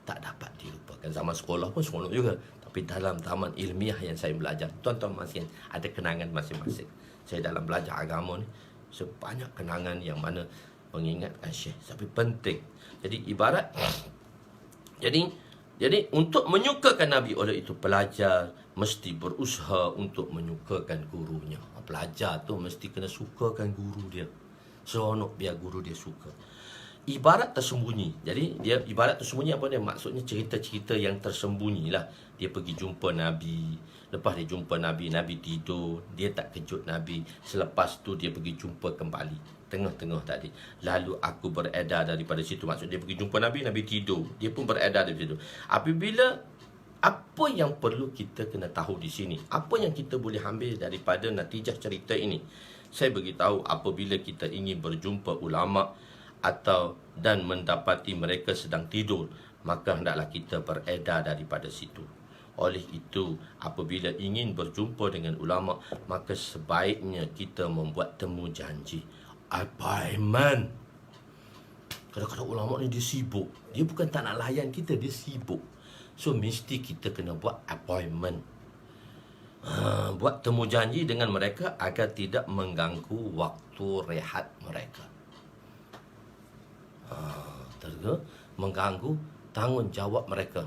tak dapat dilupakan. Zaman sekolah pun seronok juga. Tapi dalam zaman ilmiah yang saya belajar, tuan-tuan masing ada kenangan masing-masing. Saya dalam belajar agama ni, sebanyak kenangan yang mana mengingatkan Syekh. Tapi penting. Jadi ibarat, jadi untuk menyukakan Nabi, oleh itu pelajar mesti berusaha untuk menyukakan gurunya. Pelajar tu mesti kena sukakan guru dia. Seronok biar guru dia suka. Ibarat tersembunyi. Jadi dia ibarat tersembunyi apa dia? Maksudnya cerita-cerita yang tersembunyi lah. Dia pergi jumpa Nabi. Lepas dia jumpa Nabi, Nabi tidur. Dia tak kejut Nabi. Selepas tu dia pergi jumpa kembali. Tengah-tengah tadi. Lalu aku beredar daripada situ. Maksud dia pergi jumpa Nabi, Nabi tidur. Dia pun beredar dari situ. Apabila, apa yang perlu kita kena tahu di sini? Apa yang kita boleh ambil daripada natijah cerita ini? Saya beritahu, apabila kita ingin berjumpa ulama' dan mendapati mereka sedang tidur, maka hendaklah kita beredar daripada situ. Oleh itu, apabila ingin berjumpa dengan ulama', maka sebaiknya kita membuat temu janji, appointment. Kadang-kadang ulama' ni dia sibuk. Dia bukan tak nak layan kita, dia sibuk. So, mesti kita kena buat appointment. Buat temu janji dengan mereka agar tidak mengganggu waktu rehat mereka. Mengganggu tanggungjawab mereka,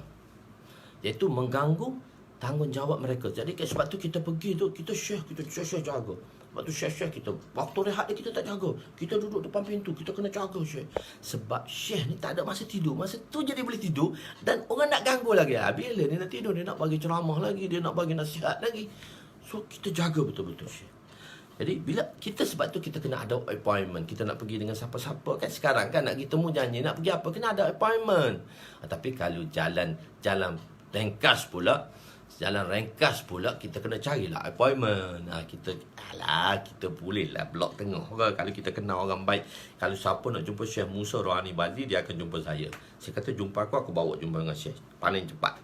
iaitu mengganggu tanggungjawab mereka. Jadi sebab tu kita pergi tu, kita syekh jaga. Sebab tu syekh kita, waktu rehat dia kita tak jaga. Kita duduk depan pintu, kita kena jaga syekh. Sebab syekh ni tak ada masa tidur. Masa tu je dia boleh tidur, dan orang nak ganggu lagi. Bila dia nak tidur, dia nak bagi ceramah lagi, dia nak bagi nasihat lagi. So kita jaga betul-betul syekh. Jadi bila kita, sebab tu kita kena ada appointment. Kita nak pergi dengan siapa-siapa kan. Sekarang kan nak pergi temu janji, nak pergi apa, kena ada appointment. Tapi kalau jalan ringkas pula, kita kena carilah appointment. Kita bolehlah blok tengah. Kalau kita kenal orang baik, kalau siapa nak jumpa Syekh Musa Rohani Bazli, dia akan jumpa saya. Saya kata jumpa aku bawa jumpa dengan Syekh, paling cepat.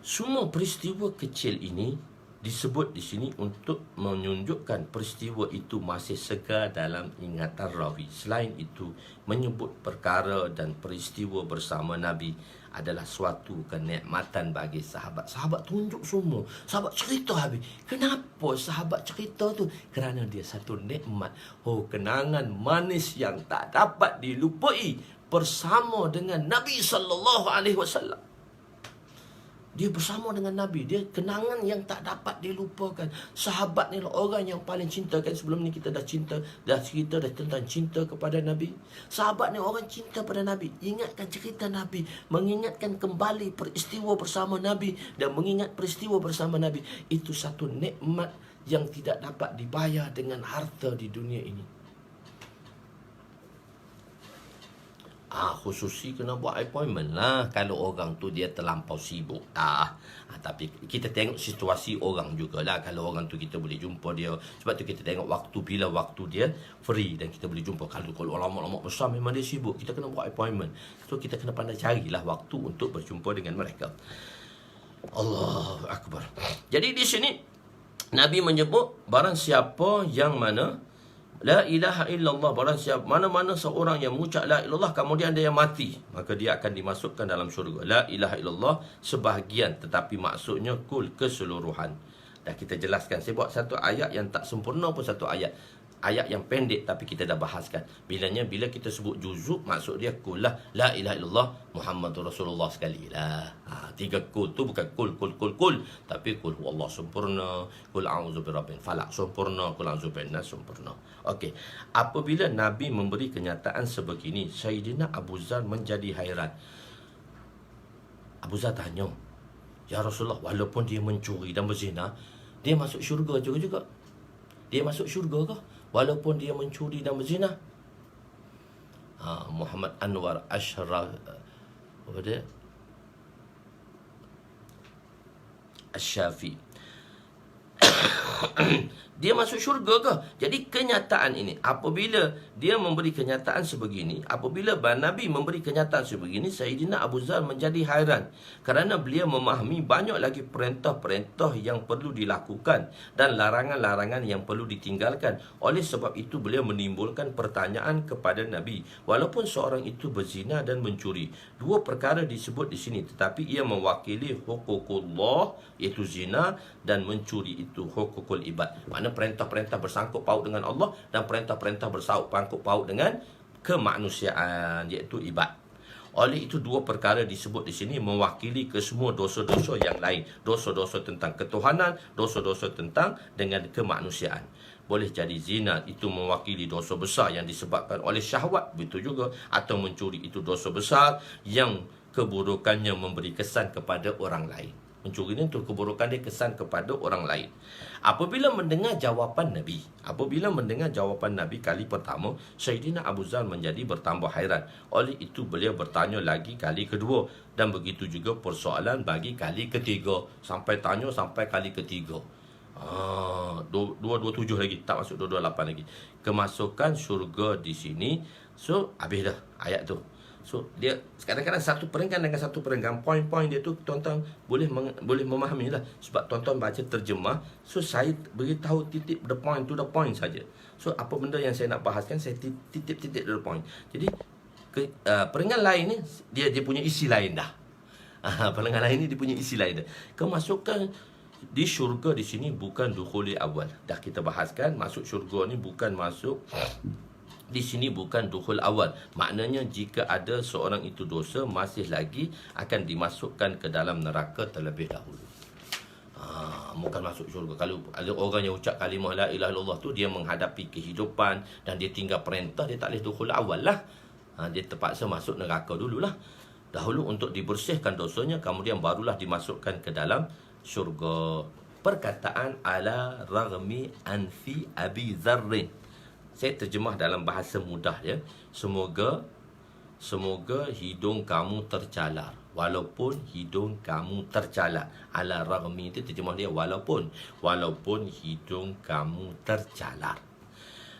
Semua peristiwa kecil ini disebut di sini untuk menunjukkan peristiwa itu masih segar dalam ingatan rawi. Selain itu, menyebut perkara dan peristiwa bersama Nabi adalah suatu kenikmatan bagi sahabat. Sahabat tunjuk semua. Sahabat cerita habis. Kenapa sahabat cerita tu? Kerana dia satu nikmat. Kenangan manis yang tak dapat dilupai bersama dengan Nabi SAW. Dia bersama dengan Nabi. Dia kenangan yang tak dapat dilupakan. Sahabat ni lah orang yang paling cinta. Kan sebelum ni kita dah cerita tentang cinta kepada Nabi. Sahabat ni orang cinta pada Nabi. Ingatkan cerita Nabi. Mengingatkan kembali peristiwa bersama Nabi. Dan mengingat peristiwa bersama Nabi. Itu satu nikmat yang tidak dapat dibayar dengan harta di dunia ini. Khususi kena buat appointment lah kalau orang tu dia terlampau sibuk. Tapi kita tengok situasi orang jugalah. Kalau orang tu kita boleh jumpa dia. Sebab tu kita tengok bila waktu dia free dan kita boleh jumpa. Kalau lama-lama besar memang dia sibuk, kita kena buat appointment. So kita kena pandai carilah waktu untuk berjumpa dengan mereka. Allahu Akbar. Jadi di sini Nabi menyebut barang siapa yang mana la ilaha illallah, barang siapa mana-mana seorang yang mengucap la ilallah kemudian dia mati, maka dia akan dimasukkan dalam syurga. La ilaha illallah sebahagian, tetapi maksudnya kul, keseluruhan. Dah kita jelaskan. Saya buat satu ayat yang tak sempurna pun satu ayat yang pendek, tapi kita dah bahaskan. Bila kita sebut juzuk, maksud dia kul lah. La ilaha illallah Muhammadur Rasulullah sekali lah. 3 kul tu bukan kul, tapi kul huwallah sempurna, kul a'udzu birabbil falaq sempurna, kul a'udzu binnas sempurna. Okey. Apabila Nabi memberi kenyataan sebegini, Sayyidina Abu Zar menjadi hairan. Abu Zar tanya, ya Rasulullah, walaupun dia mencuri dan berzina, dia masuk syurga juga? Dia masuk syurga ke? Walaupun dia mencuri dan berzina? Muhammad Anwar Ashraf, apa dia? Asy-Syafi'i. Dia masuk syurga ke? Jadi kenyataan ini, apabila dia memberi kenyataan sebegini, apabila Nabi memberi kenyataan sebegini, Sayyidina Abu Zar menjadi hairan kerana beliau memahami banyak lagi perintah-perintah yang perlu dilakukan dan larangan-larangan yang perlu ditinggalkan. Oleh sebab itu beliau menimbulkan pertanyaan kepada Nabi. Walaupun seorang itu berzina dan mencuri, dua perkara disebut di sini, tetapi ia mewakili hukukullah, iaitu zina, dan mencuri itu hukukul ibad. Mana perintah-perintah bersangkut paut dengan Allah dan perintah-perintah bersangkut paut dengan kemanusiaan, iaitu ibad. Oleh itu dua perkara disebut di sini mewakili ke semua dosa-dosa yang lain. Dosa-dosa tentang ketuhanan, dosa-dosa tentang dengan kemanusiaan. Boleh jadi zina itu mewakili dosa besar yang disebabkan oleh syahwat, betul juga. Atau mencuri itu dosa besar yang keburukannya memberi kesan kepada orang lain. Mencuri ni untuk keburukan dia kesan kepada orang lain. Apabila mendengar jawapan Nabi kali pertama, Sayyidina Abu Zar menjadi bertambah hairan. Oleh itu beliau bertanya lagi kali kedua, dan begitu juga persoalan bagi kali ketiga. Sampai tanya sampai kali ketiga. 227 lagi, tak masuk 228 lagi. Kemasukan syurga di sini. So habis dah ayat tu. So dia kadang-kadang satu perenggan dengan satu perenggan, poin-poin dia tu tuan-tuan boleh memahami lah. Sebab tuan-tuan baca terjemah, so saya beritahu titik the point to the point saja. So apa benda yang saya nak bahaskan, saya titip-titip the point. Jadi perenggan lain ni dia punya isi lain dah. Perenggan lain ni dia punya isi lain dah. Kemasukan di syurga di sini bukan dukhuli awal. Dah kita bahaskan, masuk syurga ni bukan masuk Di sini bukan dukhul awal. Maknanya jika ada seorang itu dosa, masih lagi akan dimasukkan ke dalam neraka terlebih dahulu. Bukan masuk syurga. Kalau ada orang yang ucap kalimah la ilaha illallah tu, dia menghadapi kehidupan dan dia tinggal perintah, dia tak boleh dukhul awal lah. Dia terpaksa masuk neraka dululah. Dahulu untuk dibersihkan dosanya, kemudian barulah dimasukkan ke dalam syurga. Perkataan ala raghmi anfi Abi Zarrin. Saya terjemah dalam bahasa mudah ya. Semoga hidung kamu tercalar. Walaupun hidung kamu tercalar. Ala raghmi itu terjemah dia walaupun hidung kamu tercalar.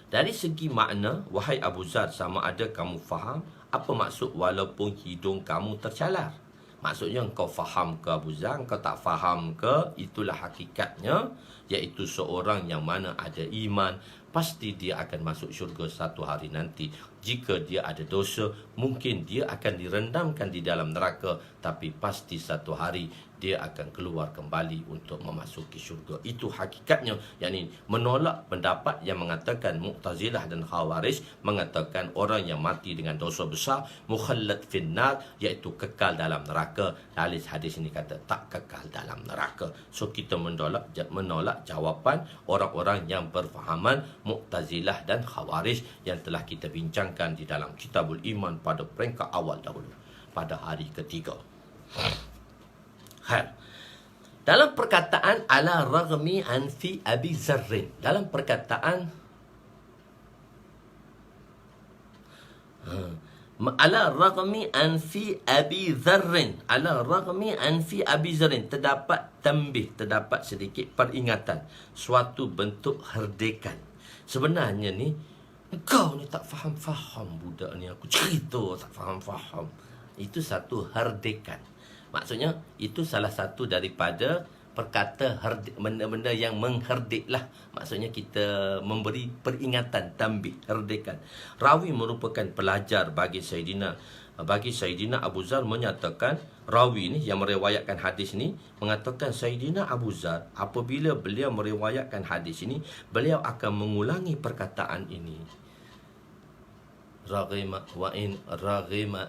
Dari segi makna, wahai Abu Zar, sama ada kamu faham apa maksud walaupun hidung kamu tercalar? Maksudnya engkau faham ke Abu Zar, engkau tak faham ke? Itulah hakikatnya, iaitu seorang yang mana ada iman, pasti dia akan masuk syurga satu hari nanti. Jika dia ada dosa, mungkin dia akan direndamkan di dalam neraka, tapi pasti satu hari dia akan keluar kembali untuk memasuki syurga. Itu hakikatnya, yakni menolak pendapat yang mengatakan Mu'tazilah dan Khawarij mengatakan orang yang mati dengan dosa besar mukhallad finnar, iaitu kekal dalam neraka. Hadis ini kata tak kekal dalam neraka. So kita menolak jawapan orang-orang yang berfahaman Mu'tazilah dan Khawarij yang telah kita bincangkan di dalam Kitabul Iman pada peringkat awal dahulu, pada hari ketiga. Dalam perkataan ala raghmi anfi Abi Zarrin, dalam perkataan ala raghmi anfi Abi Zarrin, ala raghmi anfi Abi Zarrin, terdapat tambih, terdapat sedikit peringatan, suatu bentuk herdekan. Sebenarnya ni engkau ni tak faham-faham budak ni, aku cerita tak faham-faham. Itu satu herdekan. Maksudnya itu salah satu daripada perkata benda-benda yang mengherdiklah. Maksudnya kita memberi peringatan, tambih, herdekan. Rawi merupakan pelajar bagi Sayyidina Abu Zar, menyatakan, rawi ni yang meriwayatkan hadis ni mengatakan Sayyidina Abu Zar apabila beliau meriwayatkan hadis ini, beliau akan mengulangi perkataan ini. Raghima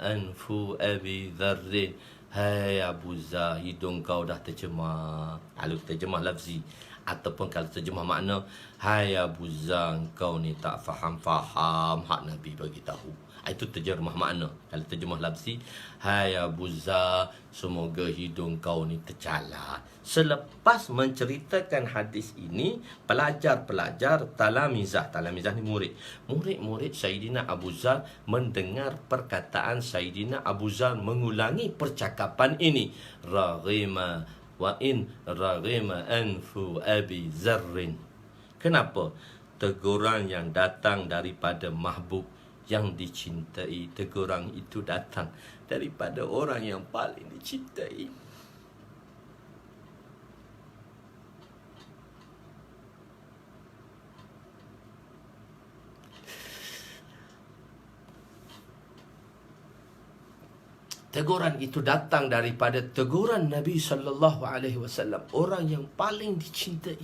anfu Abi Zarrin. Hai Abu Zar, hidung kau dah tercemar. Kalau terjemah lafzi, ataupun kalau terjemah makna, hai Abu Zar, kau ni tak faham-faham hak Nabi bagi tahu. Itu terjemah makna. Kalau terjemah lafzi, hai Abu Zar, semoga hidung kau ni tercalar. Selepas menceritakan hadis ini, pelajar-pelajar talamizah ni murid Sayyidina Abu Zar mendengar perkataan Sayyidina Abu Zar mengulangi percakapan ini. Raghima anfu Abi Zarrin. Kenapa? Teguran yang datang daripada mahbub yang dicintai. Teguran itu datang daripada orang yang paling dicintai. Teguran itu datang daripada teguran Nabi SAW, orang yang paling dicintai.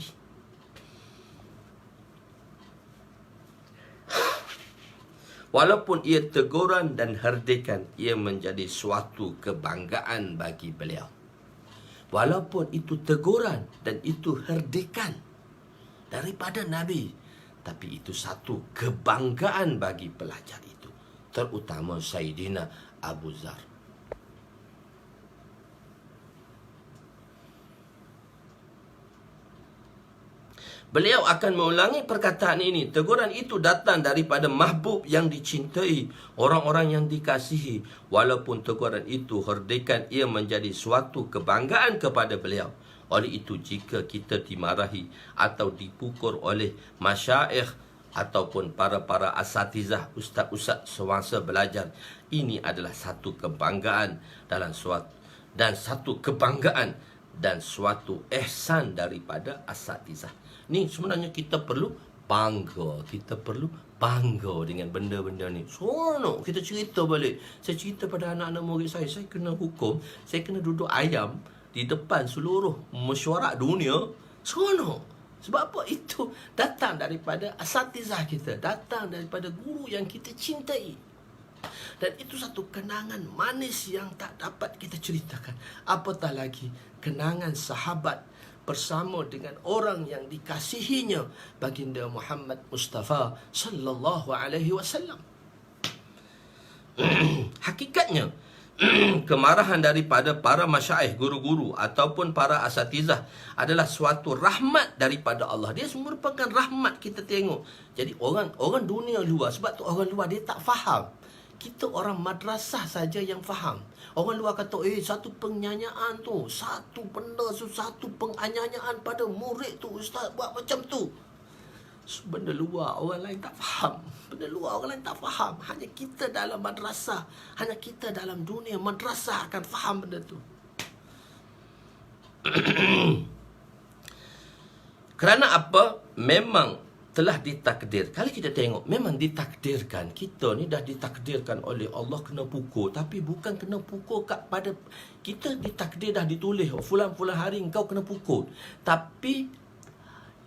Walaupun ia teguran dan herdikan, ia menjadi suatu kebanggaan bagi beliau. Walaupun itu teguran dan itu herdikan daripada Nabi, tapi itu satu kebanggaan bagi pelajar itu, terutama Sayyidina Abu Zar. Beliau akan mengulangi perkataan ini. Teguran itu datang daripada mahbub yang dicintai, orang-orang yang dikasihi. Walaupun teguran itu herdikan, ia menjadi suatu kebanggaan kepada beliau. Oleh itu, jika kita dimarahi atau dipukul oleh masyaikh ataupun para asatizah, ustaz-ustaz semasa belajar, ini adalah satu kebanggaan dan suatu ihsan daripada asatizah. Ni sebenarnya kita perlu bangga. Kita perlu bangga dengan benda-benda ni. Seronok kita cerita balik. Saya cerita pada anak-anak murid saya kena hukum, saya kena duduk ayam di depan seluruh mesyuarat dunia. Seronok. Sebab apa? Itu datang daripada asatizah kita, datang daripada guru yang kita cintai. Dan itu satu kenangan manis yang tak dapat kita ceritakan. Apatah lagi kenangan sahabat bersama dengan orang yang dikasihinya, baginda Muhammad Mustafa sallallahu alaihi wasallam. Hakikatnya kemarahan daripada para masyaikh, guru-guru ataupun para asatizah adalah suatu rahmat daripada Allah. Dia merupakan rahmat kita tengok. Jadi orang dunia luar, sebab tu orang luar dia tak faham. Kita orang madrasah saja yang faham. Orang luar kata, satu penyanyian tu, satu benda tu, satu penganiayaan pada murid tu, ustaz buat macam tu. Benda luar orang lain tak faham. Benda luar orang lain tak faham. Hanya kita dalam madrasah, hanya kita dalam dunia madrasah akan faham benda tu. Kerana apa? Memang telah ditakdir. Kalau kita tengok, memang ditakdirkan. Kita ni dah ditakdirkan oleh Allah kena pukul. Tapi bukan kena pukul pada kita. Ditakdir dah ditulis, fulan-fulan hari engkau kena pukul. Tapi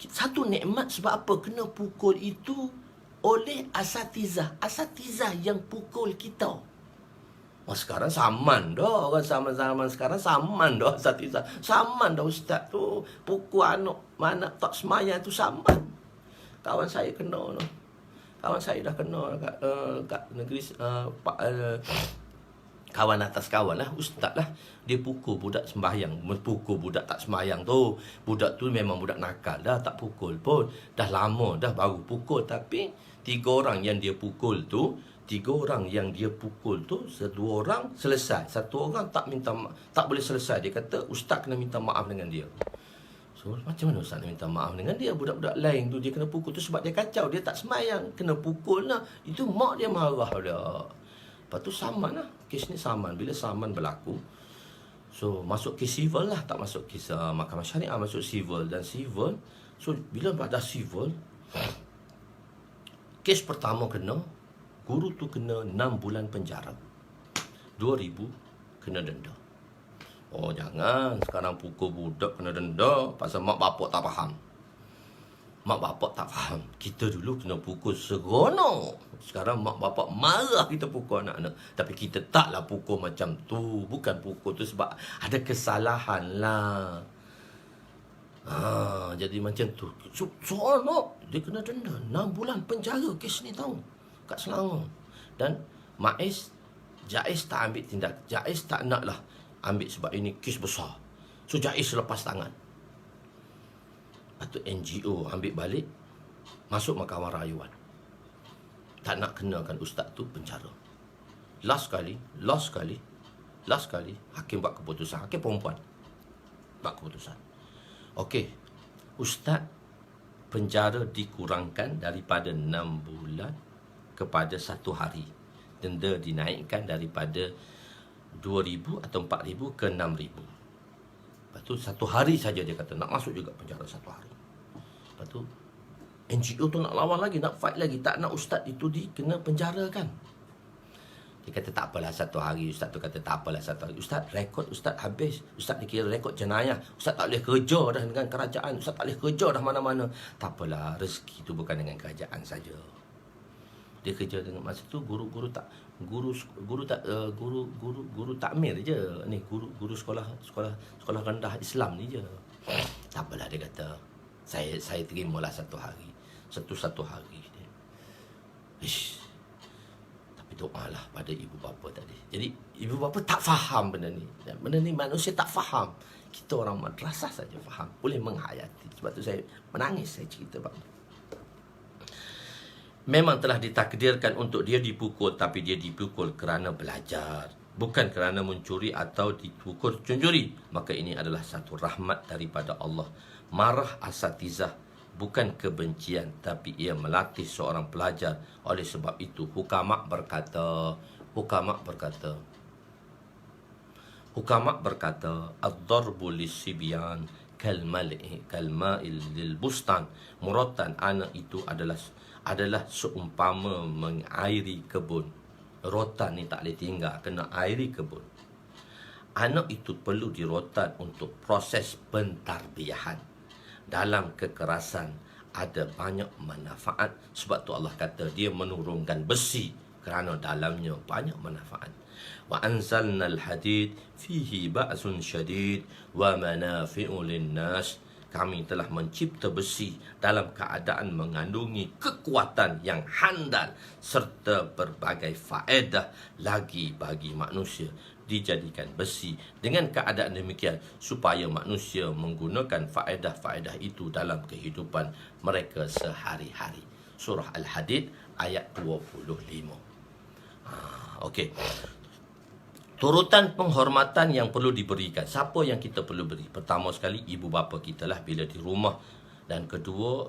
satu nikmat, sebab apa? Kena pukul itu oleh asatizah. Asatizah yang pukul kita. Sekarang saman dah. Orang zaman-zaman sekarang saman dah asatizah. Saman dah ustaz tu. Pukul anak mana tak semayang tu saman. Kawan saya kena tu. Kawan saya dah kena kat negeri kawan atas kawan lah, ustaz lah. Dia pukul budak sembahyang. Pukul budak tak sembahyang tu. Budak tu memang budak nakal dah, tak pukul pun. Dah lama dah baru pukul. Tapi 3 orang yang dia pukul tu, 3 orang yang dia pukul tu, 2 orang selesai. 1 orang tak boleh selesai. Dia kata ustaz kena minta maaf dengan dia. So, macam mana ustaz nak minta maaf dengan dia? Budak-budak lain tu dia kena pukul tu sebab dia kacau, dia tak semayang, kena pukul lah. Itu mak dia marah dah. Lepas tu saman lah. Kes ni saman. Bila saman berlaku, so masuk kes civil lah. Tak masuk kes mahkamah syariah, masuk civil. Dan civil, so bila pada civil, kes pertama kena, guru tu kena 6 bulan penjara, 2,000 kena denda. Jangan sekarang pukul budak kena denda pasal mak bapak tak faham. Mak bapak tak faham. Kita dulu kena pukul seronok. Sekarang mak bapak marah kita pukul anak-anak. Tapi kita taklah pukul macam tu. Bukan pukul tu sebab ada kesalahan lah. Jadi macam tu. Seronok. Dia kena denda 6 bulan penjara kes ni tahu. Kat Selangor. Dan Jais tak ambil tindak. Jais tak nak lah ambil sebab ini kes besar. So Jais lepas tangan. Lepas tu NGO ambil balik, masuk mahkamah rayuan. Tak nak kenakan ustaz tu penjara. Last kali, hakim buat keputusan. Hakim perempuan buat keputusan. Okey, ustaz penjara dikurangkan daripada 6 bulan kepada 1 hari. Denda dinaikkan daripada 2,000 atau 4,000 ke 6,000. Lepas tu 1 hari saja dia kata nak masuk juga penjara 1 hari. Lepas tu NGO tu nak lawan lagi, nak fight lagi. Tak nak ustaz itu kena penjara kan. Dia kata tak apalah 1 hari. Ustaz tu kata tak apalah 1 hari. Ustaz rekod ustaz habis. Ustaz dikira rekod jenayah. Ustaz tak boleh kerja dah dengan kerajaan. Ustaz tak boleh kerja dah mana-mana. Tak apalah, rezeki tu bukan dengan kerajaan saja. Dia kerja dengan masa tu guru takmir je ni, guru sekolah rendah Islam ni je. Tak apalah, dia kata saya terimalah 1 hari. Satu hari dia. Tapi doalah pada ibu bapa tadi. Jadi ibu bapa tak faham benda ni. Dan benda ni manusia tak faham. Kita orang madrasah saja faham, boleh menghayati. Sebab tu saya menangis saya cerita bab ni. Memang telah ditakdirkan untuk dia dipukul, tapi dia dipukul kerana belajar, bukan kerana mencuri atau dipukul mencuri. Maka ini adalah satu rahmat daripada Allah. Marah asatizah bukan kebencian, tapi ia melatih seorang pelajar. Oleh sebab itu hukama berkata, ad-darbu lis-sibyan kalma'il lil bustan. Muratan anak itu adalah seumpama mengairi kebun. Rotan ni tak boleh tinggal, kena airi kebun. Anak itu perlu dirotan untuk proses pentarbiyahan. dalam kekerasan ada banyak manfaat. Sebab tu Allah kata dia menurunkan besi kerana dalamnya banyak manfaat. Wa anzalnal hadid fihi ba'sun syadid wa manafi'u linnas. Kami telah mencipta besi dalam keadaan mengandungi kekuatan yang handal serta berbagai faedah lagi bagi manusia. Dijadikan besi dengan keadaan demikian supaya manusia menggunakan faedah-faedah itu dalam kehidupan mereka sehari-hari. Surah Al-Hadid ayat 25. Okey. Turutan penghormatan yang perlu diberikan. Siapa yang kita perlu beri? Pertama sekali, ibu bapa kita lah bila di rumah. Dan kedua,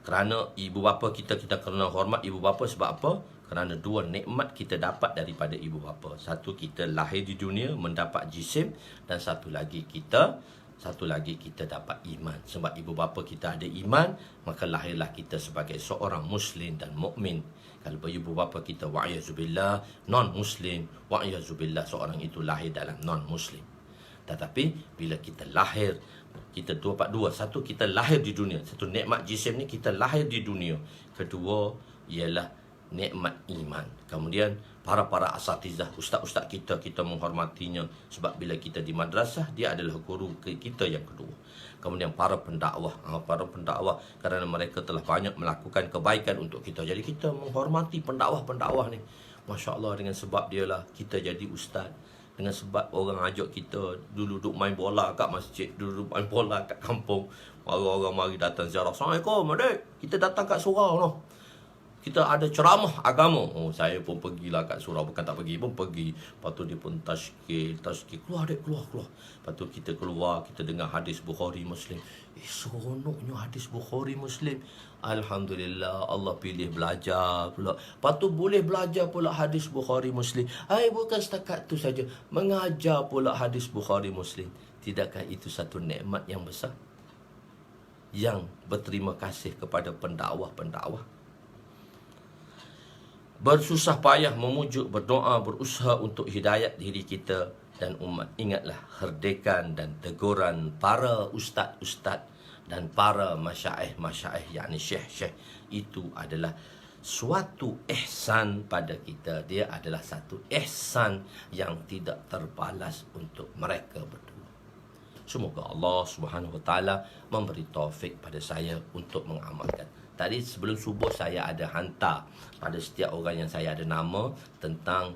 kerana ibu bapa kita kena hormat ibu bapa sebab apa? Kerana dua nikmat kita dapat daripada ibu bapa. Satu, kita lahir di dunia mendapat jisim, dan satu lagi kita dapat iman. Sebab ibu bapa kita ada iman, maka lahirlah kita sebagai seorang muslim dan mukmin. Kalau ibu bapa kita wa'yazubillah non-muslim, wa'yazubillah seorang itu lahir dalam non-muslim. Tetapi bila kita lahir, kita dapat dua. Satu, kita lahir di dunia. Satu, nikmat jisim ni kita lahir di dunia. Kedua ialah nikmat iman. Kemudian para asatizah, ustaz-ustaz kita menghormatinya. Sebab bila kita di madrasah, dia adalah guru kita yang kedua. Kemudian para pendakwah kerana mereka telah banyak melakukan kebaikan untuk kita. Jadi kita menghormati pendakwah ni. Masya Allah, dengan sebab dia lah kita jadi ustaz. Dengan sebab orang ajak kita dulu duduk main bola kat masjid, duduk main bola kat kampung. Orang-orang mari datang ziarah. Assalamualaikum adik, kita datang kat surau noh. Kita ada ceramah agama. Oh, saya pun pergilah kat surau. Bukan tak pergi, pun pergi. Lepas tu dia pun tazkir. Keluar adik, keluar. Lepas tu kita keluar, kita dengar hadis Bukhari Muslim. Seronoknya hadis Bukhari Muslim. Alhamdulillah, Allah pilih belajar pula. Lepas tu boleh belajar pula hadis Bukhari Muslim. Bukan setakat tu saja, mengajar pula hadis Bukhari Muslim. Tidakkah itu satu nikmat yang besar? Yang berterima kasih kepada pendakwah. Bersusah payah memujuk, berdoa, berusaha untuk hidayat diri kita dan umat. Ingatlah herdekan dan teguran para ustaz-ustaz dan para masyaikh, yakni syekh-syekh. Itu adalah suatu ihsan pada kita. Dia adalah satu ihsan yang tidak terbalas untuk mereka berdua. Semoga Allah Subhanahu Wa Taala memberi taufik pada saya untuk mengamalkan. Tadi sebelum subuh saya ada hantar pada setiap orang yang saya ada nama tentang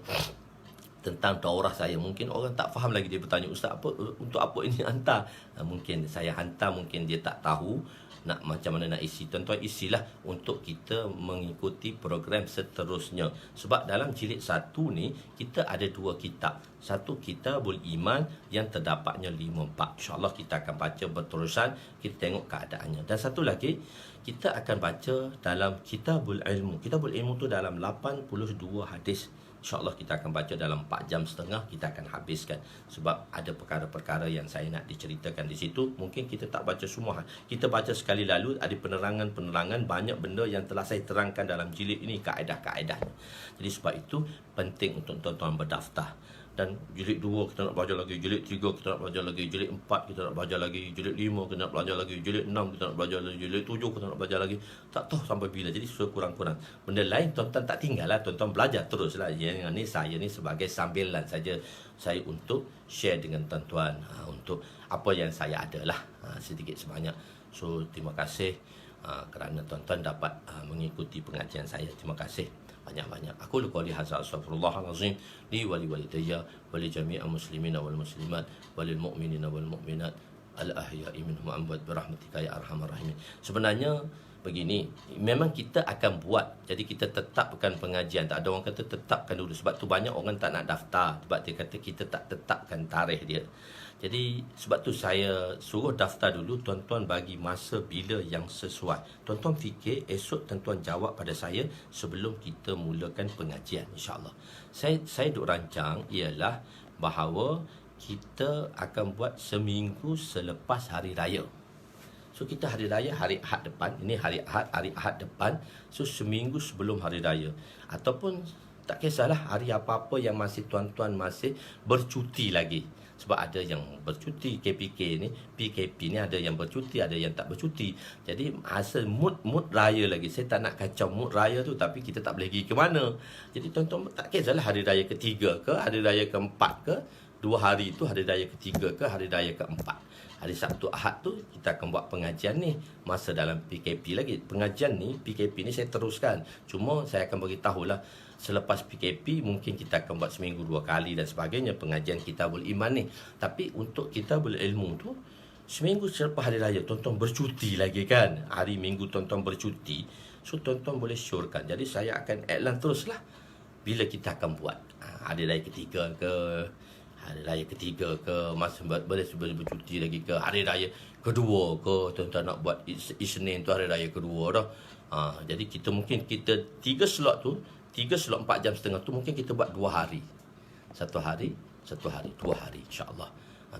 daurah saya. Mungkin orang tak faham lagi, dia bertanya, ustaz, apa untuk apa ini hantar? Mungkin saya hantar, mungkin dia tak tahu nak macam mana nak isi. Tuan-tuan, isilah untuk kita mengikuti program seterusnya. Sebab dalam jilid 1 ni kita ada 2 kitab. Satu, Kitabul Iman yang terdapatnya 5/4. InsyaAllah kita akan baca berterusan, kita tengok keadaannya. Dan satu lagi, kita akan baca dalam Kitabul Ilmu. Kitabul Ilmu tu dalam 82 hadis. InsyaAllah kita akan baca dalam 4 jam setengah, kita akan habiskan. Sebab ada perkara-perkara yang saya nak diceritakan di situ. Mungkin kita tak baca semua. Kita baca sekali lalu, ada penerangan-penerangan, banyak benda yang telah saya terangkan dalam jilid ini, kaedah-kaedahnya. Jadi sebab itu penting untuk tuan-tuan berdaftar. Dan jilid 2 kita nak belajar lagi, jilid 3 kita nak belajar lagi, jilid 4 kita nak belajar lagi, jilid 5 kita nak belajar lagi, jilid 6 kita nak belajar lagi, jilid 7 kita nak belajar lagi. Tak tahu sampai bila. Jadi sekurang-kurang benda lain tuan-tuan tak tinggal lah, tuan-tuan belajar teruslah. Yang ni saya ni sebagai sambilan saja, saya untuk share dengan tuan-tuan, untuk apa yang saya ada lah, sedikit sebanyak. So terima kasih kerana tuan-tuan dapat mengikuti pengajian saya. Terima kasih banyak-banyak. Aku qouli hadza, astaghfirullahalazim li wa li walidayya wa li jami'il muslimina wal muslimat wa lil mu'minina wal mu'minat al ahya'i minhum wa amwat bi rahmatika ya arhamar rahimin. Sebenarnya begini, memang kita akan buat. Jadi kita tetapkan pengajian. Tak ada orang kata tetapkan dulu. Sebab tu banyak orang tak nak daftar. Sebab dia kata kita tak tetapkan tarikh dia. Jadi sebab tu saya suruh daftar dulu. Tuan-tuan bagi masa bila yang sesuai. Tuan-tuan fikir, esok tuan-tuan jawab pada saya sebelum kita mulakan pengajian, insyaAllah. Saya duk rancang ialah bahawa kita akan buat seminggu selepas hari raya. So kita hari raya hari Ahad depan. Ini hari Ahad depan. So seminggu sebelum hari raya. Ataupun tak kisahlah hari apa-apa yang masih tuan-tuan masih bercuti lagi. Sebab ada yang bercuti KPK ni, PKP ni ada yang bercuti, ada yang tak bercuti. Jadi hasil mood raya lagi. Saya tak nak kacau mood raya tu, tapi kita tak boleh pergi ke mana. Jadi tuan-tuan tak kisahlah hari raya ketiga ke, hari raya keempat ke, 2 hari tu hari raya ketiga ke, hari raya keempat. Hari Sabtu Ahad tu kita akan buat pengajian ni masa dalam PKP lagi. Pengajian ni, PKP ni saya teruskan. Cuma saya akan beritahulah selepas PKP mungkin kita akan buat seminggu 2 kali dan sebagainya pengajian Kitabul Iman ni. Tapi untuk Kitabul Ilmu tu seminggu selepas hari raya tuan-tuan bercuti lagi kan. Hari Minggu tuan-tuan bercuti. So tuan-tuan boleh syorkan. Jadi saya akan iklan teruslah bila kita akan buat. Hari raya ketiga ke, hari raya ketiga ke, masa boleh bercuti lagi ke, hari raya kedua ke, tuan-tuan nak buat Isnin tu hari raya kedua dah. Jadi kita 3 slot 4 jam setengah tu mungkin kita buat 2 hari. 1 hari, 2 hari insya-Allah.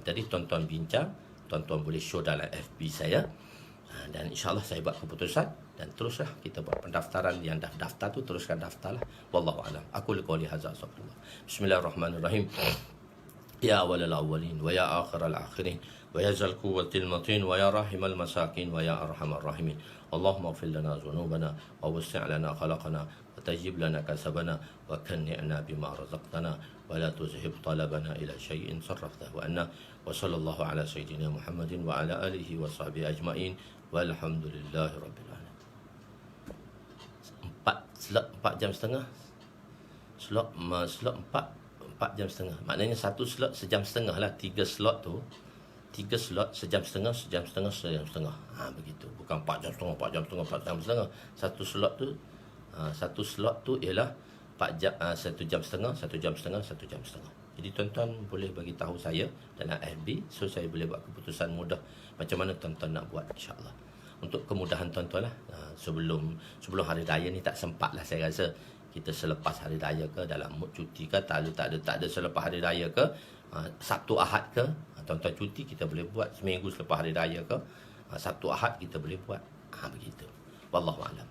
Jadi tuan-tuan bincang, tuan-tuan boleh show dalam FB saya. Dan insya-Allah saya buat keputusan dan teruslah kita buat pendaftaran. Yang dah daftar tu teruskan daftarlah. Wallahu a'lam. Aku qouli hadza astagfirullah. Bismillahirrahmanirrahim. Ya awalal awwalin wa ya akhiral akhirin wa ya zal quwwatil matin wa ya rahimal masakin wa ya arhamar rahimin. Allahumma ighfir lana dhunubana wa wasi' lana khalaqana wa tajib lana kasabana wa kanni'na bima razaqtana wa la tuzhib talabana ila syai'in sarraftahu anna wa sallallahu ala sayyidina Muhammadin wa ala alihi wa sahbihi ajma'in walhamdulillahi rabbil alamin. 4 jam setengah. Slot 4 jam setengah. Maknanya satu slot sejam setengah lah. 3 slot tu 3 slot sejam setengah. Begitu. Bukan 4 jam setengah. Satu slot tu ialah 4 jam, 1 jam setengah. Jadi tuan-tuan boleh bagi tahu saya dalam FB, so saya boleh buat keputusan mudah macam mana tuan-tuan nak buat, insya-Allah. Untuk kemudahan tuan-tuan lah, sebelum hari raya ni tak sempat lah saya rasa. Kita selepas hari raya ke, dalam mood cuti ke, tak ada selepas hari raya ke, Sabtu Ahad ke, tuan-tuan cuti kita boleh buat. Seminggu selepas hari raya ke, Sabtu Ahad kita boleh buat. Begitu. Wallahu a'lam.